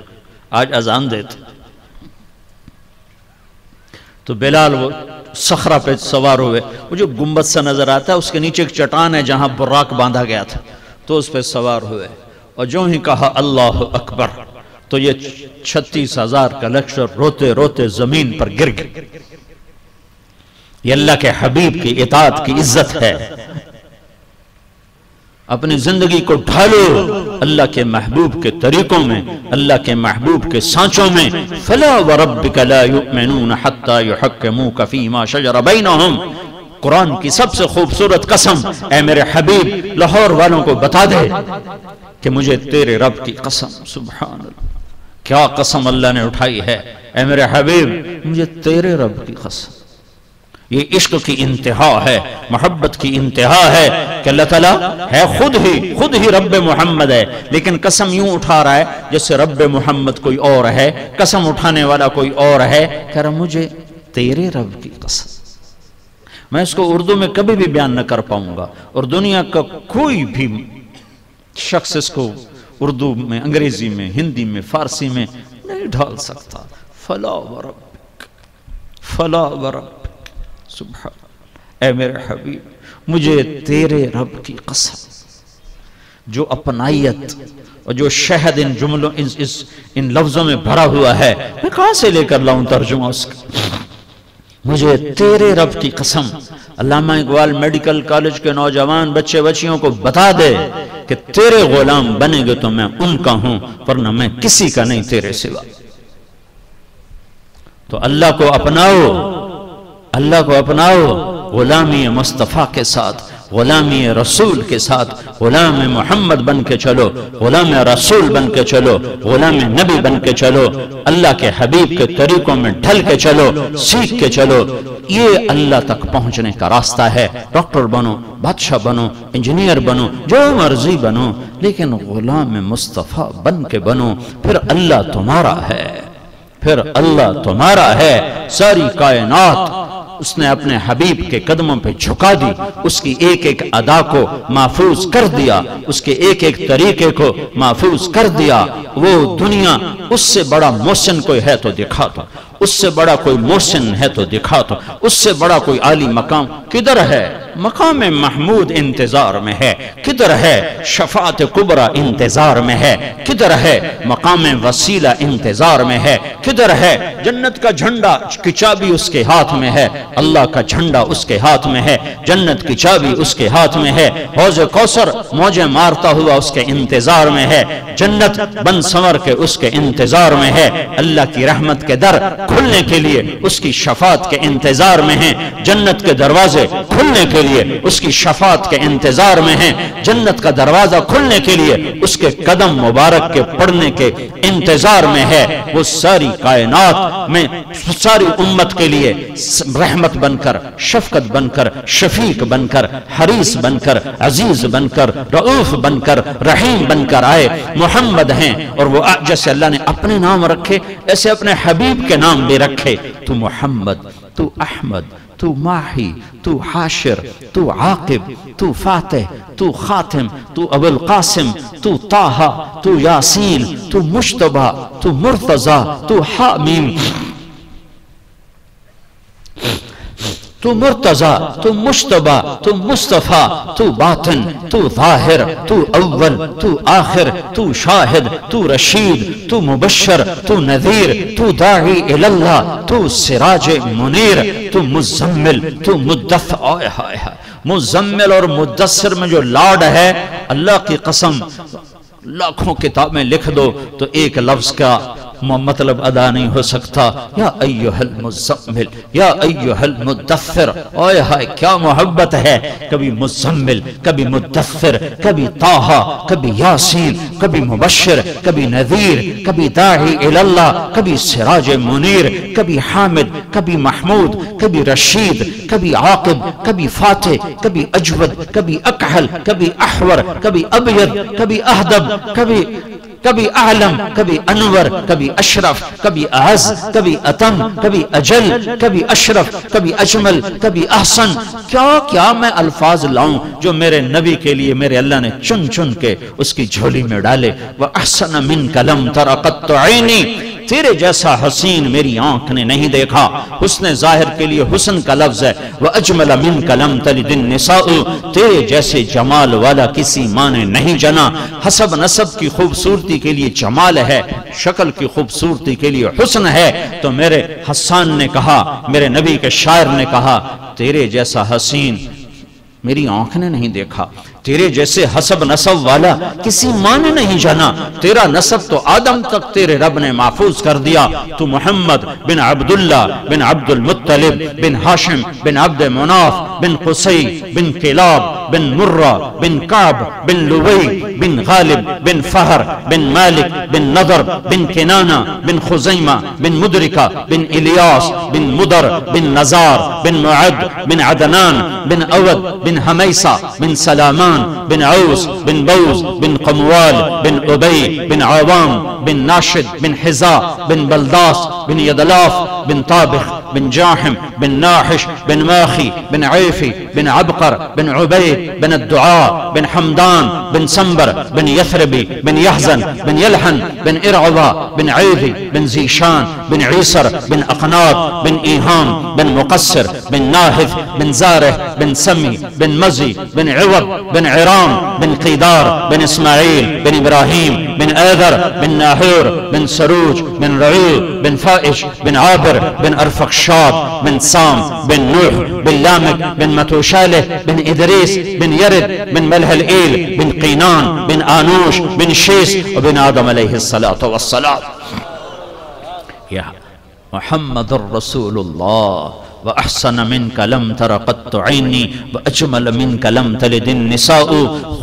آج اذان دیتے، تو بلال وہ صخرہ پہ سوار ہوئے، وہ جو گنبد سا نظر آتا ہے اس کے نیچے ایک چٹان ہے جہاں براق باندھا گیا تھا، تو اس پہ سوار ہوئے اور جو ہی کہا اللہ اکبر تو یہ 36,000 کا لشکر روتے روتے زمین پر گر گئے۔ یہ اللہ کے حبیب کی اطاعت کی عزت ہے، اپنی زندگی کو ڈھالو اللہ کے محبوب کے طریقوں میں، اللہ کے محبوب کے سانچوں میں۔ فلا وربک لا یؤمنون حتی یحکموک فیما شجر بینہم، قرآن کی سب سے خوبصورت قسم، اے میرے حبیب لاہور والوں کو بتا دے کہ مجھے تیرے رب کی قسم، سبحان اللہ، کیا قسم اللہ نے اٹھائی ہے، اے میرے حبیب مجھے تیرے رب کی قسم۔ یہ عشق کی انتہا ہے، محبت کی انتہا ہے کہ اللہ تعالیٰ ہے خود ہی رب محمد ہے، لیکن قسم یوں اٹھا رہا ہے جیسے رب محمد کوئی اور ہے، قسم اٹھانے والا کوئی اور ہے، کہہ رہا مجھے تیرے رب کی قسم۔ میں اس کو اردو میں کبھی بھی بیان نہ کر پاؤں گا، اور دنیا کا کوئی بھی شخص اس کو اردو میں، انگریزی میں، ہندی میں، فارسی میں نہیں ڈھال سکتا۔ فلا وربک، فلا وربک، سبحان، اے میرے حبیب مجھے تیرے رب کی قسم۔ جو اپنائیت اور جو شہد ان جملوں ان لفظوں میں بھرا ہوا ہے، میں کہاں سے لے کر لاؤں ترجمہ اس کا؟ مجھے تیرے رب کی قسم۔ علامہ اقبال میڈیکل کالج کے نوجوان بچے بچیوں کو بتا دے کہ تیرے غلام بنے گے تو میں ان کا ہوں، ورنہ میں کسی کا نہیں تیرے سوا۔ تو اللہ کو اپناؤ، اللہ کو اپناؤ، غلامی مصطفیٰ کے ساتھ، غلامی رسول کے ساتھ، غلام محمد بن کے چلو، غلام رسول بن کے چلو، غلام نبی بن کے چلو، اللہ کے حبیب کے طریقوں میں ڈھل کے چلو، سیکھ کے چلو۔ یہ اللہ تک پہنچنے کا راستہ ہے۔ ڈاکٹر بنو، بادشاہ بنو، انجینئر بنو، جو مرضی بنو، لیکن غلام مصطفیٰ بن کے بنو، پھر اللہ تمہارا ہے، پھر اللہ تمہارا ہے۔ ساری کائنات اس نے اپنے حبیب کے قدموں پہ جھکا دی، اس کی ایک ایک ادا کو محفوظ کر دیا، اس کے ایک ایک طریقے کو محفوظ کر دیا۔ وہ دنیا اس سے بڑا محسن کوئی ہے تو دکھا دو، اس سے بڑا کوئی محسن ہے تو دکھا دو، اس سے بڑا کوئی عالی مقام کدھر ہے؟ مقام محمود انتظار میں ہے، کدھر ہے؟ شفاعت کبریٰ انتظار میں ہے، کدھر ہے؟ مقام وسیلہ انتظار میں ہے، کدھر ہے؟ جنت کا جھنڈا کی چابی اس کے ہاتھ میں ہے، اللہ کا جھنڈا اس کے ہاتھ میں ہے، جنت کی چابی اس کے ہاتھ میں ہے، حوض کوثر موجیں مارتا ہوا اس کے انتظار میں ہے، جنت بن سنور کے اس کے انتظار میں ہے، اللہ کی رحمت کے در کھلنے کے لیے اس کی شفاعت کے انتظار میں ہیں، جنت کے دروازے کھلنے کے لیے اس کی شفاعت کے انتظار میں ہیں، جنت کا دروازہ کھلنے کے لیے اس کے قدم مبارک کے پڑھنے کے انتظار میں ہے۔ وہ ساری کائنات میں ساری امت کے لیے رحمت بن کر، شفقت بن کر، شفیق بن کر، حریص بن کر، عزیز بن کر، رؤوف بن کر، رحیم بن کر آئے، محمد ہیں۔ اور وہ جیسے اللہ نے اپنے نام رکھے ایسے اپنے حبیب کے نام بھی رکھے۔ تو محمد، تو احمد، تو ماہی، تو حاشر، تو عاقب، تو فاتح، تو خاتم، تو ابو القاسم، تو طٰہٰ، تو یاسین، تو مجتبیٰ، تو مرتضیٰ، تو حامیم، تو مرتضیٰ، تو مجتبیٰ، تو مصطفیٰ، تو باطن، تو ظاہر، تو اول، تو آخر، تو شاہد، تو رشید، تو مبشر، تو نذیر، تو داعی اللہ، تو سراج منیر، تو مزمل، تو مدثر۔ مزمل اور مدثر میں جو لاڈ ہے، اللہ کی قسم لاکھوں کتابیں لکھ دو تو ایک لفظ کا مطلب ادا نہیں ہو سکتا۔ یا ایھا المزمل یا ایھا المدثر، اوئے ہائے کیا محبت ہے، کبھی مزمل، کبھی مدثر، کبھی طٰہٰ، کبھی یاسین، کبھی مبشر، کبھی نذیر، کبھی داعی الی اللہ، کبھی سراج منیر، کبھی حامد، کبھی محمود، کبھی رشید، کبھی عاقب، کبھی فاتح، کبھی اجود، کبھی اکحل، کبھی احور، کبھی ابیض، کبھی اہدب، کبھی اعلم، کبھی انور، کبھی اشرف، کبھی اعز، کبھی اتم، کبھی اجل، کبھی اشرف، کبھی اجمل، کبھی احسن۔ کیا کیا میں الفاظ لاؤں جو میرے نبی کے لیے میرے اللہ نے چن چن کے اس کی جھولی میں ڈالے۔ وَأَحْسَنَ مِنْكَ لَمْ تَرَ قَطُّ عَيْنِي، تیرے جیسا حسین میری آنکھ نے نہیں دیکھا۔ حسن ظاہر کے لیے حسن کا لفظ ہے۔ وَأَجْمَلَ مِنْكَ لَمْ تَلِدِ النِّسَاءُ، تیرے جیسے جمال والا کسی ماں نے نہیں جنا۔ حسب نسب کی خوبصورتی کے لیے جمال ہے، شکل کی خوبصورتی کے لیے حسن ہے۔ تو میرے حسان نے کہا، میرے نبی کے شاعر نے کہا، تیرے جیسا حسین میری آنکھ نے نہیں دیکھا، تیرے جیسے حسب نسب والا کسی ماں نے نہیں جانا۔ تیرا نسب تو آدم تک تیرے رب نے محفوظ کر دیا۔ تو محمد بن عبداللہ بن عبد المطلب بن ہاشم بن عبد مناف بن قصی بن کلاب بن مرہ بن کعب بن لوی بن غالب بن فہر بن مالک بن نضر بن کنانہ بن خزیمہ بن مدرکہ بن الیاس بن مدر بن نزار بن معد بن عدنان بن اود بن حمیسہ بن سلامان بن عوس بن بوز بن قموال بن عبی بن عوام بن ناشد بن حزا بن بلداس بن یدلاف بن طابخ بن جاحم بن ناحش بن ماخی بن عیفی بن عبقر بن عبید بن الدعاء بن حمدان بن سنبر بن یثربی بن یحزن بن یلحن بن ارعوا بن عیذی بن زیشان بن عیسر بن اقناط بن ایہام بن مقصر بن ناہف بن زارح بن سمی بن مزی بن عوض بن عرام بن قیدار بن اسماعیل بن ابراہیم بن ایذر بن ناحور بن سروج بن رعیل بن فائش بن عابر بن ارفخشاد بن سام بن نوح بن لامک بن متوشالح بن ادریس بن یرد بن ملح الایل بن قینان بن آنوش بن شیس وبن آدم علیہ السلام۔ یا محمد الرسول اللہ وأحسن منك لم تر قط عيني وأجمل منك لم تلد النساء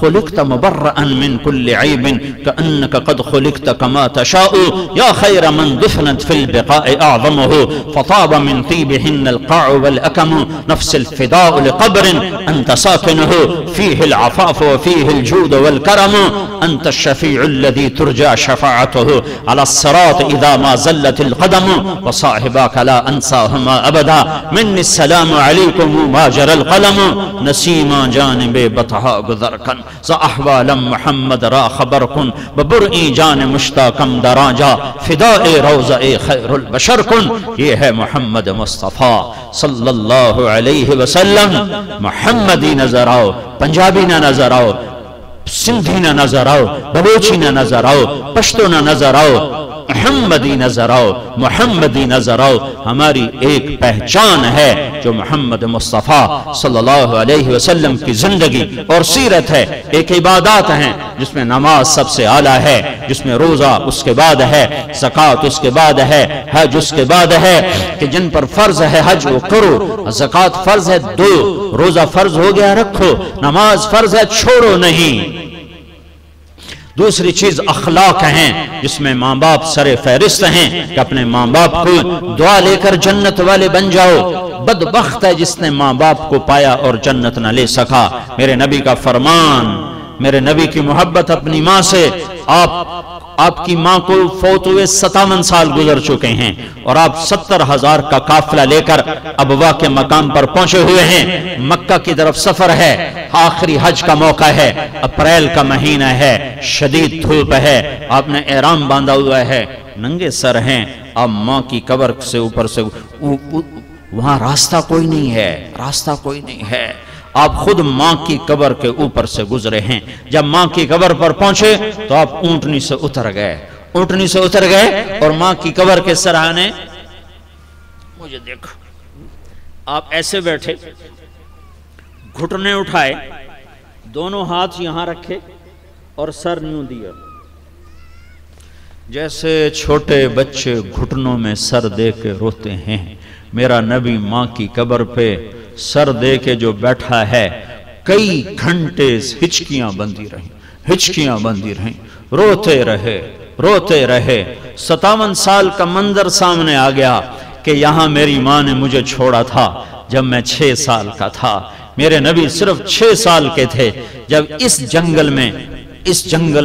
خلقت مبرأ من كل عيب كأنك قد خلقت كما تشاء يا خير من دفنت في البقاء أعظمه فطاب من طيبهن القاع والأكم نفس الفداء لقبر أنت ساكنه فيه العفاف وفيه الجود والكرم أنت الشفيع الذي ترجى شفاعته على الصراط إذا ما زلت القدم وصاحباك لا أنساهما أبدا منی السلام علیکم ما جر القلم نسیما جانب بطحا گذر کن ز احوالم محمد را خبر کن ببرئی جان مشتاقم دراجا فداء روضہ خیر البشر کن۔ یہ ہے محمد مصطفیٰ صلی اللہ علیہ وسلم۔ محمدی نظر آؤ، پنجابی نہ نظر آؤ، سندھی نہ نظر آؤ، بلوچی نہ نظر آؤ، پشتو نہ نظر آؤ، محمدی نظر آؤ، محمدی نظر آؤ۔ ہماری ایک پہچان ہے جو محمد مصطفیٰ صلی اللہ علیہ وسلم کی زندگی اور سیرت ہے۔ ایک عبادات ہیں جس میں نماز سب سے اعلیٰ ہے، جس میں روزہ اس کے بعد ہے، زکوٰۃ اس کے بعد ہے، حج اس کے بعد ہے، کہ جن پر فرض ہے حج وہ کرو، زکوٰۃ فرض ہے دو، روزہ فرض ہو گیا رکھو، نماز فرض ہے چھوڑو نہیں۔ دوسری چیز اخلاق ہیں جس میں ماں باپ سر فہرست ہیں کہ اپنے ماں باپ کو دعا لے کر جنت والے بن جاؤ۔ بدبخت ہے جس نے ماں باپ کو پایا اور جنت نہ لے سکا۔ میرے نبی کا فرمان، میرے نبی کی محبت اپنی ماں سے۔ آپ کی ماں کو فوت ہوئے 57 سال گزر چکے ہیں اور آپ 70,000 کا قافلہ لے کر ابوا کے مقام پر پہنچے ہوئے ہیں۔ مکہ کی طرف سفر ہے، آخری حج کا موقع ہے، اپریل کا مہینہ ہے، شدید دھوپ ہے، آپ نے احرام باندھا ہوا ہے، ننگے سر ہیں، آپ ماں کی قبر سے اوپر سے وہاں راستہ کوئی نہیں ہے، راستہ کوئی نہیں ہے، آپ خود ماں کی قبر کے اوپر سے گزرے ہیں۔ جب ماں کی قبر پر پہنچے تو آپ اونٹنی سے اتر گئے اور ماں کی قبر کے سرانے مجھے دیکھو، آپ ایسے بیٹھے، گھٹنے اٹھائے، دونوں ہاتھ یہاں رکھے اور سر یوں دیا، جیسے چھوٹے بچے گھٹنوں میں سر دے کے روتے ہیں، میرا نبی ماں کی قبر پہ سر دے کے جو بیٹھا ہے، کئی گھنٹے ہچکیاں بندی رہیں، روتے رہے 57 سال کا منظر سامنے آ گیا کہ یہاں میری ماں نے مجھے چھوڑا تھا جب میں 6 سال کا تھا، میرے نبی صرف 6 سال کے تھے جب اس جنگل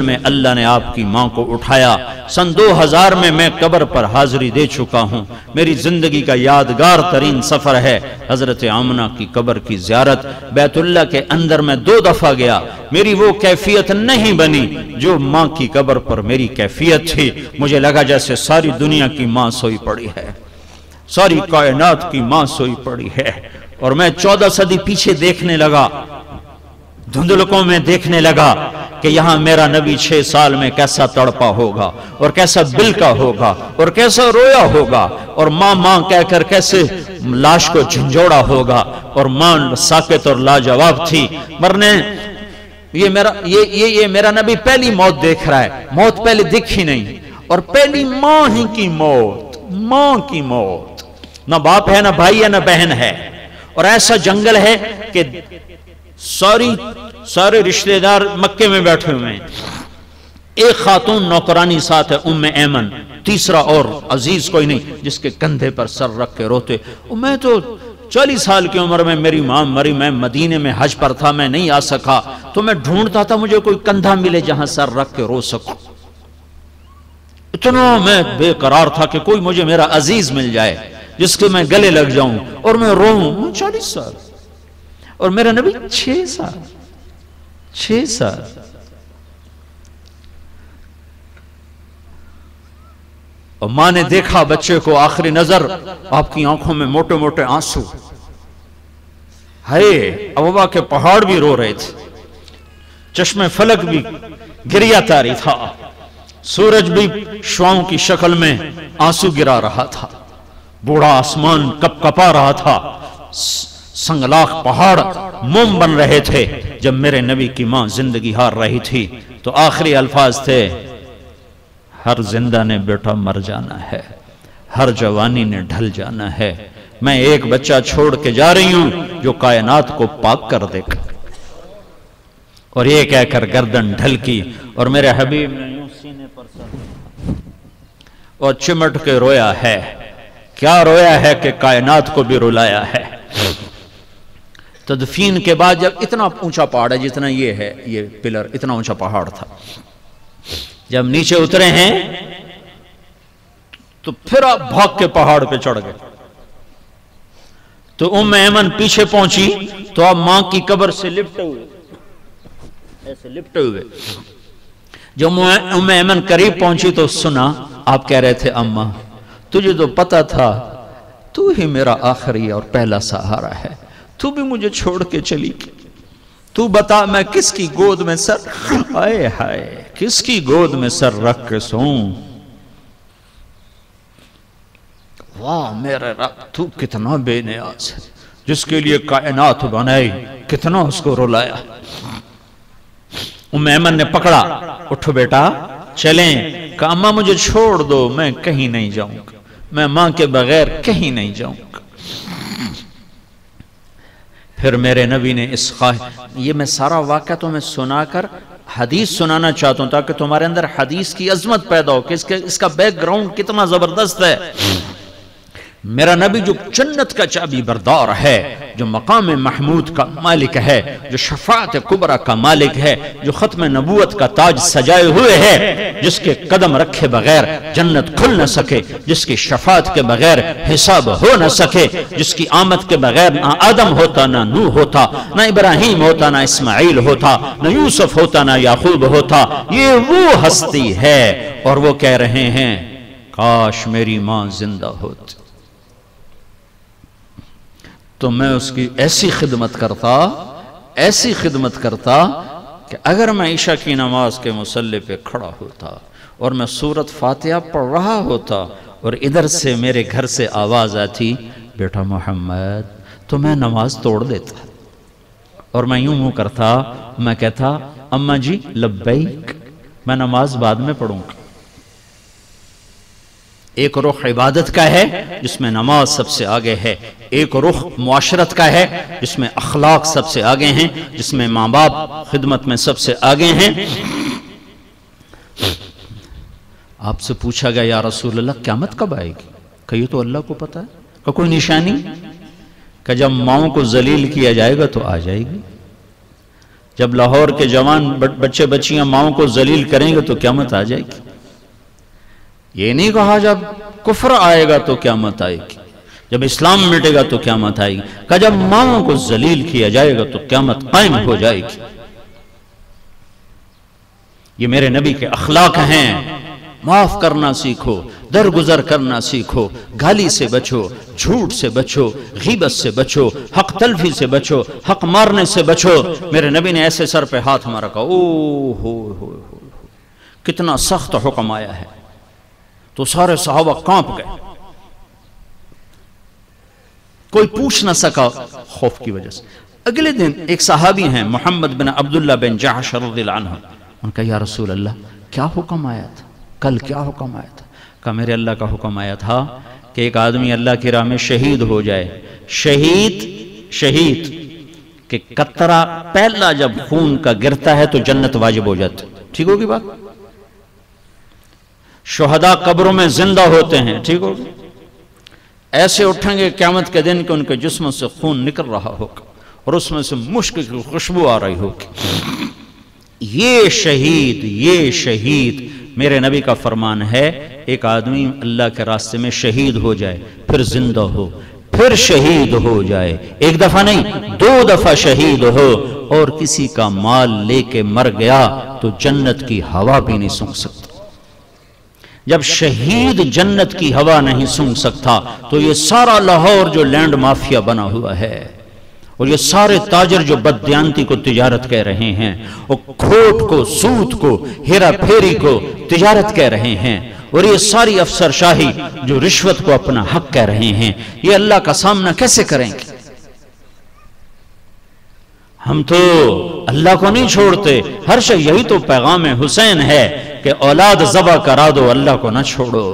میں اللہ نے آپ کی ماں کو اٹھایا۔ سن 2000 میں قبر پر حاضری دے چکا ہوں، میری زندگی کا یادگار ترین سفر ہے حضرت آمنہ کی قبر کی زیارت۔ بیت اللہ کے اندر میں 2 دفعہ گیا، میری وہ کیفیت نہیں بنی جو ماں کی قبر پر میری کیفیت تھی، مجھے لگا جیسے ساری دنیا کی ماں سوئی پڑی ہے، ساری کائنات کی ماں سوئی پڑی ہے، اور میں 14 صدی پیچھے دیکھنے لگا، دھندلکوں میں دیکھنے لگا کہ یہاں میرا نبی 6 سال میں کیسا تڑپا ہوگا اور کیسا بلکا ہوگا اور کیسا رویا ہوگا، اور ماں ماں کہہ کر کیسے لاش کو جھنجھوڑا ہوگا، اور ماں ساکت اور لاجواب تھی مرنے۔ یہ میرا نبی پہلی موت دیکھ رہا ہے، موت پہلے دکھی نہیں، اور پہلی ماں ہی کی موت، ماں کی موت، نہ باپ ہے نہ بھائی ہے نہ بہن ہے، اور ایسا جنگل ہے کہ سارے رشتہ دار مکے میں بیٹھے ہوئے ہیں، ایک خاتون نوکرانی ساتھ ہے ام ایمن، تیسرا اور عزیز کوئی نہیں جس کے کندھے پر سر رکھ کے روتے۔ میں تو 40 سال کی عمر میں میری ماں مری، میں مدینے میں حج پر تھا، میں نہیں آ سکا، تو میں ڈھونڈتا تھا مجھے کوئی کندھا ملے جہاں سر رکھ کے رو سکوں، اتنا میں بے قرار تھا کہ کوئی مجھے میرا عزیز مل جائے جس کے میں گلے لگ جاؤں اور میں روؤں۔ 40 سال اور میرا نبی 6 سال۔ اور ماں نے دیکھا بچے کو، آخری نظر، آپ کی آنکھوں میں موٹے موٹے آنسو، ہائے ابوا کے پہاڑ بھی رو رہے تھے، چشمے فلک بھی گریا تاری تھا، سورج بھی شعاؤں کی شکل میں آنسو گرا رہا تھا، بوڑھا آسمان کپ کپا رہا تھا، سنگلاخ پہاڑ موم بن رہے تھے جب میرے نبی کی ماں زندگی ہار رہی تھی۔ تو آخری الفاظ تھے، ہر زندہ نے بیٹا مر جانا ہے، ہر جوانی نے ڈھل جانا ہے، میں ایک بچہ چھوڑ کے جا رہی ہوں جو کائنات کو پاک کر دے گا۔ اور یہ کہہ کر گردن ڈھل کی، اور میرے حبیب نے یوں سینے پر سر اور چمٹ کے رویا ہے، کیا رویا ہے کہ کائنات کو بھی رلایا ہے۔ تدفین کے بعد جب اتنا اونچا پہاڑ ہے جتنا یہ ہے، یہ پلر اتنا اونچا پہاڑ تھا، جب نیچے اترے ہیں تو پھر آپ بھاگ کے پہاڑ پہ چڑھ گئے، تو ام ایمن پیچھے پہنچی تو آپ ماں کی قبر سے لپٹے ہوئے، ایسے لپٹے ہوئے، جب ام ایمن قریب پہنچی تو سنا آپ کہہ رہے تھے، اماں تجھے تو پتا تھا تو ہی میرا آخری اور پہلا سہارا ہے، تو بھی مجھے چھوڑ کے چلی گئی، تو بتا میں کس کی گود میں سر، ہائے ہائے کس کی گود میں سر رکھ کے سوں، واہ میرے رب تو کتنا بے نیاز ہے، جس کے لیے کائنات بنائی کتنا اس کو رلایا۔ ام ایمن نے پکڑا، اٹھو بیٹا چلیں، کہا اماں مجھے چھوڑ دو، میں کہیں نہیں جاؤں گا، میں ماں کے بغیر کہیں نہیں جاؤں گا۔ پھر میرے نبی نے یہ میں سارا واقعہ تو میں سنا کر حدیث سنانا چاہتا ہوں تاکہ تمہارے اندر حدیث کی عظمت پیدا ہو کہ اس کا بیک گراؤنڈ کتنا زبردست ہے۔ میرا نبی جو جنت کا چابی بردار ہے، جو مقام محمود کا مالک ہے، جو شفاعت کبریٰ کا مالک ہے، جو ختم نبوت کا تاج سجائے ہوئے ہے، جس کے قدم رکھے بغیر جنت کھل نہ سکے، جس کی شفاعت کے بغیر حساب ہو نہ سکے، جس کی آمد کے بغیر نہ آدم ہوتا نہ نوح ہوتا، نہ ابراہیم ہوتا نہ اسماعیل ہوتا، نہ یوسف ہوتا نہ یعقوب ہوتا، یہ وہ ہستی ہے۔ اور وہ کہہ رہے ہیں کاش میری ماں زندہ ہوتی تو میں اس کی ایسی خدمت کرتا کہ اگر میں عشاء کی نماز کے مصلی پہ کھڑا ہوتا اور میں سورت فاتحہ پڑھ رہا ہوتا اور ادھر سے میرے گھر سے آواز آتی بیٹا محمد، تو میں نماز توڑ دیتا اور میں یوں منہ کرتا، میں کہتا اماں جی لبیک، میں نماز بعد میں پڑھوں گا، ایک رخ عبادت کا ہے جس میں نماز سب سے آگے ہے، ایک رخ معاشرت کا ہے جس میں اخلاق سب سے آگے ہیں، جس میں ماں باپ خدمت میں سب سے آگے ہیں۔ آپ سے پوچھا گیا یا رسول اللہ قیامت کب آئے گی؟ کہ یہ تو اللہ کو پتہ ہے۔ کہ کوئی نشانی؟ کہ جب ماؤں کو ذلیل کیا جائے گا تو آ جائے گی۔ جب لاہور کے جوان بچے بچیاں ماؤں کو ذلیل کریں گے تو قیامت آ جائے گی۔ یہ نہیں کہا جب کفر آئے گا تو قیامت آئے گی، جب اسلام مٹے گا تو قیامت آئے گی، کہ جب ماؤں کو ذلیل کیا جائے گا تو قیامت قائم ہو جائے گی۔ یہ میرے نبی کے اخلاق ہیں۔ معاف کرنا سیکھو، درگزر کرنا سیکھو، گالی سے بچو، جھوٹ سے بچو، غیبت سے بچو، حق تلفی سے بچو، حق مارنے سے بچو۔ میرے نبی نے ایسے سر پہ ہاتھ مارا، کہا اوہ ہو کتنا سخت حکم آیا ہے، تو سارے صحابہ کانپ گئے، کوئی پوچھ نہ سکا خوف کی وجہ سے۔ اگلے دن ایک صحابی ہیں محمد بن عبداللہ بن جحش رضی اللہ عنہ، ان کا یا رسول اللہ کیا حکم آیا تھا؟ کل کیا حکم آیا تھا؟ کہ میرے اللہ کا حکم آیا تھا کہ ایک آدمی اللہ کی راہ میں شہید ہو جائے۔ شہید کہ قطرہ پہلا جب خون کا گرتا ہے تو جنت واجب ہو جاتی، ٹھیک ہوگی بات؟ شہداء قبروں میں زندہ ہوتے ہیں، ٹھیک ہوگی؟ ایسے اٹھیں گے قیامت کے دن کہ ان کے جسم سے خون نکل رہا ہوگا اور اس میں سے مشک کی خوشبو آ رہی ہوگی۔ یہ شہید میرے نبی کا فرمان ہے، ایک آدمی اللہ کے راستے میں شہید ہو جائے، پھر زندہ ہو، پھر شہید ہو جائے، ایک دفعہ نہیں 2 دفعہ شہید ہو، اور کسی کا مال لے کے مر گیا تو جنت کی ہوا بھی نہیں سونگھ سکتا۔ جب شہید جنت کی ہوا نہیں سونگھ سکتا تو یہ سارا لاہور جو لینڈ مافیا بنا ہوا ہے، اور یہ سارے تاجر جو بددیانتی کو تجارت کہہ رہے ہیں، اور کھوٹ کو، سود کو، ہیرا پھیری کو تجارت کہہ رہے ہیں، اور یہ ساری افسر شاہی جو رشوت کو اپنا حق کہہ رہے ہیں، یہ اللہ کا سامنا کیسے کریں گے؟ ہم تو اللہ کو نہیں چھوڑتے۔ ہر شے یہی تو پیغام حسین ہے کہ اولاد ذبح کرا دو، اللہ کو نہ چھوڑو،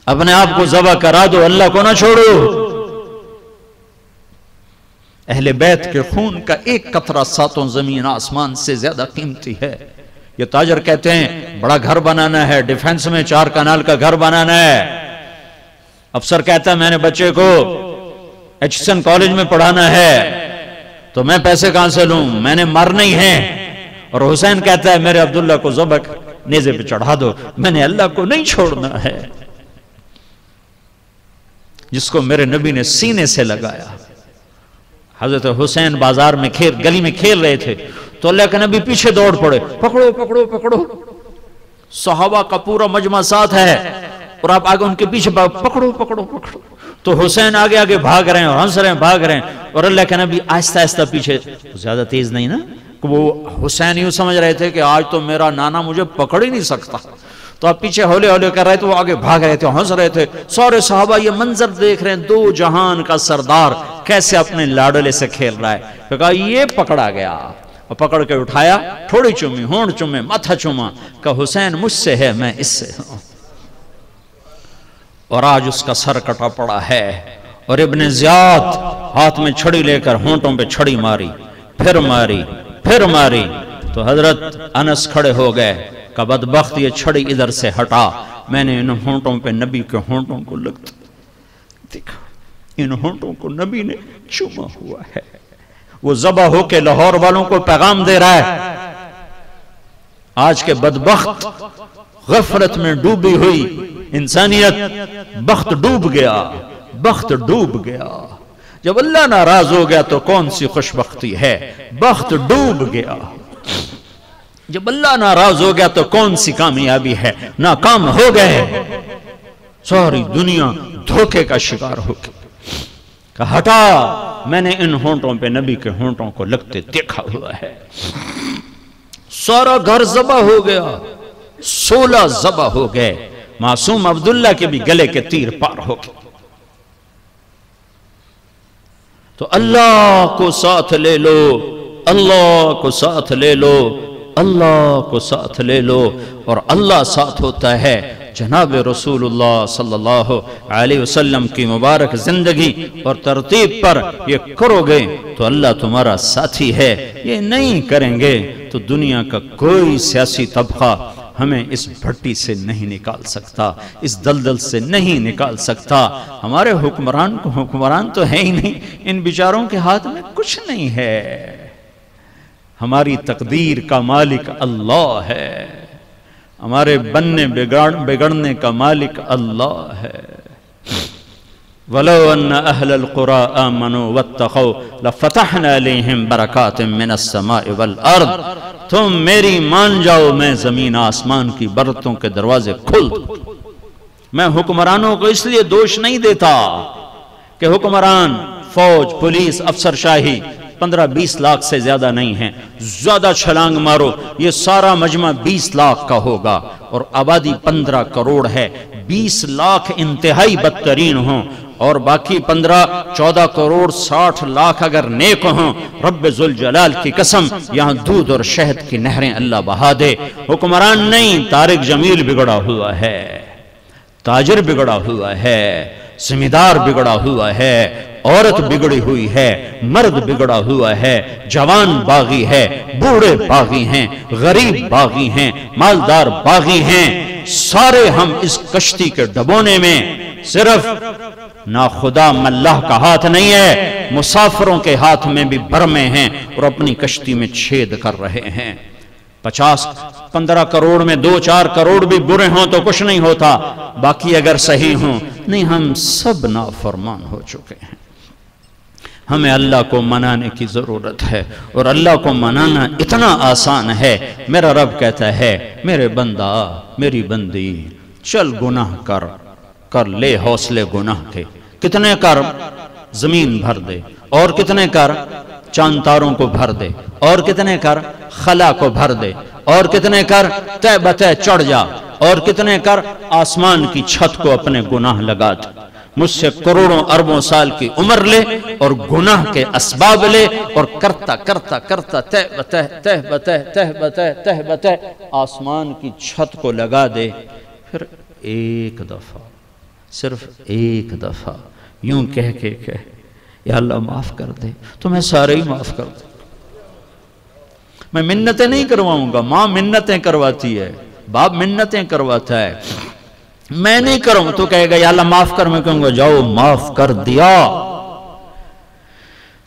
اپنے آپ کو ذبح کرا دو، اللہ کو نہ چھوڑو۔ اہل بیت کے خون کا ایک قطرہ 7 زمین آسمان سے زیادہ قیمتی ہے۔ یہ تاجر کہتے ہیں بڑا گھر بنانا ہے، ڈیفنس میں 4 کنال کا گھر بنانا ہے۔ افسر کہتا ہے میں نے بچے کو ایچسن کالج میں پڑھانا ہے، تو میں پیسے کہاں سے لوں، میں نے مرنا ہی ہے۔ اور حسین کہتا ہے میرے عبداللہ کو ذبح نیزے پہ چڑھا دو، میں نے اللہ کو نہیں چھوڑنا ہے۔ جس کو میرے نبی نے سینے سے لگایا۔ حضرت حسین بازار میں گلی میں کھیل رہے تھے تو اللہ کے نبی پیچھے دوڑ پڑے، پکڑو پکڑو پکڑو، صحابہ کا پورا مجمع ساتھ ہے اور آپ آگے ان کے پیچھے پکڑو پکڑو پکڑو، تو حسین آگے آگے بھاگ رہے ہیں اور ہنس رہے ہیں، بھاگ رہے ہیں، اور اللہ کے نبی آہستہ آہستہ پیچھے، زیادہ تیز نہیں نا، کہ وہ حسین یوں سمجھ رہے تھے کہ آج تو میرا نانا مجھے پکڑ ہی نہیں سکتا، تو آپ پیچھے ہولے ہولے کر رہے تھے، وہ آگے بھاگ رہے تھے، ہنس رہے تھے۔ سارے صحابہ یہ منظر دیکھ رہے ہیں، 2 جہان کا سردار کیسے اپنے لاڈلے سے کھیل رہا ہے۔ تو کہا یہ پکڑا گیا، اور پکڑ کے اٹھایا، تھوڑی چومی، ہونٹ چومے، ماتھا چوما، کہ حسین مجھ سے ہے، میں اس سے ہوں۔ اور آج اس کا سر کٹا پڑا ہے، اور ابن زیاد ہاتھ میں چھڑی لے کر ہونٹوں پہ چھڑی ماری، پھر ماری، پھر ماری، تو حضرت انس کھڑے ہو گئے کہ بدبخت یہ چھڑی ادھر سے ہٹا، میں نے ان ہونٹوں پہ نبی کے ہونٹوں کو لگتا دیکھا، ان ہونٹوں کو نبی نے چوما ہوا ہے۔ وہ ذبح ہو کے لاہور والوں کو پیغام دے رہا ہے، آج کے بدبخت غفلت میں ڈوبی ہوئی انسانیت، بخت ڈوب گیا، بخت ڈوب گیا۔ جب اللہ ناراض ہو گیا تو کون سی خوش بختی ہے، بخت ڈوب گیا۔ جب اللہ ناراض ہو گیا تو کون سی کامیابی ہے، ناکام ہو گئے، ساری دنیا دھوکے کا شکار ہو گئی۔ کہ ہٹا، میں نے ان ہونٹوں پہ نبی کے ہونٹوں کو لگتے دیکھا ہوا ہے۔ سارا گھر ذبح ہو گیا، 16 ذبح ہو گئے، معصوم عبداللہ کے بھی گلے کے تیر پار ہو گئے۔ تو اللہ کو ساتھ لے لو، اللہ کو ساتھ لے لو، اللہ کو ساتھ لے لو، اور اللہ ساتھ ہوتا ہے جناب رسول اللہ صلی اللہ علیہ وسلم کی مبارک زندگی اور ترتیب پر یہ کرو گے تو اللہ تمہارا ساتھی ہے، یہ نہیں کریں گے تو دنیا کا کوئی سیاسی طبقہ ہمیں اس بھٹی سے نہیں نکال سکتا، اس دلدل سے نہیں نکال سکتا۔ ہمارے حکمران تو ہے ہی نہیں، ان بیچاروں کے ہاتھ میں کچھ نہیں ہے، ہماری تقدیر کا مالک اللہ ہے، ہمارے بننے بگڑنے کا مالک اللہ ہے۔ وَلَوْ أَنَّ أَهْلَ الْقُرَىٰ آمَنُوا وَاتَّقَوْا لَفَتَحْنَا عَلَيْهِمْ بَرَكَاتٍ مِّنَ السَّمَاءِ وَالْأَرْضِ۔ تم میری مان جاؤ، میں زمین آسمان کی برتوں کے دروازے کھول دوں۔ میں حکمرانوں کو اس لیے دوش نہیں دیتا کہ حکمران، فوج، پولیس، افسر شاہی 15-20 لاکھ سے زیادہ نہیں ہیں، زیادہ چھلانگ مارو یہ سارا مجمع 20 لاکھ کا ہوگا اور آبادی 15 کروڑ ہے، 20 لاکھ انتہائی بدترین ہوں اور باقی 15-14 کروڑ 60 لاکھ اگر نیک ہوں، رب ذوالجلال کی قسم یہاں دودھ اور شہد کی نہریں اللہ بہا دے۔ حکمران نہیں، طارق جمیل بگڑا ہوا ہے، تاجر بگڑا ہوا ہے، زمیندار بگڑا ہوا ہے، عورت بگڑی ہوئی ہے، مرد بگڑا ہوا ہے، جوان باغی ہے، بوڑھے باغی ہیں، غریب باغی ہیں، مالدار باغی ہیں، سارے ہم اس کشتی کے ڈبونے میں، صرف نا خدا ملہ کا ہاتھ نہیں ہے، مسافروں کے ہاتھ میں بھی برمے ہیں اور اپنی کشتی میں چھید کر رہے ہیں۔ 15 کروڑ میں 2-4 کروڑ بھی برے ہوں تو کچھ نہیں ہوتا، باقی اگر صحیح ہوں نہیں، ہم سب نافرمان ہو چکے ہیں۔ ہمیں اللہ کو منانے کی ضرورت ہے اور اللہ کو منانا اتنا آسان ہے۔ میرا رب کہتا ہے، میرے بندہ، میری بندی، چل گناہ کر لے حوصلے گناہ کے۔ کتنے کر؟ زمین بھر دے، اور کتنے کر؟ چاند تاروں کو بھر دے، اور کتنے کر؟ خلا کو بھر دے، اور کتنے کر؟ تہ بتہ چڑھ جا، اور کتنے کر؟ آسمان کی چھت کو اپنے گناہ لگا دے۔ مجھ سے کروڑوں اربوں سال کی عمر لے اور گناہ کے اسباب لے اور کرتا کرتا کرتا تہ بتہ تہ بتہ تہ بتہ تہ بتہ آسمان کی چھت کو لگا دے۔ پھر ایک دفعہ، صرف ایک دفعہ یوں کہہ یا اللہ معاف کر دے، تو میں سارے ہی معاف کر دوں۔ میں منتیں نہیں کرواؤں گا، ماں منتیں کرواتی ہے، باپ منتیں کرواتا ہے، میں نہیں کروں تو کہے گا یا اللہ معاف کر، میں کہوں گا جاؤ معاف کر دیا۔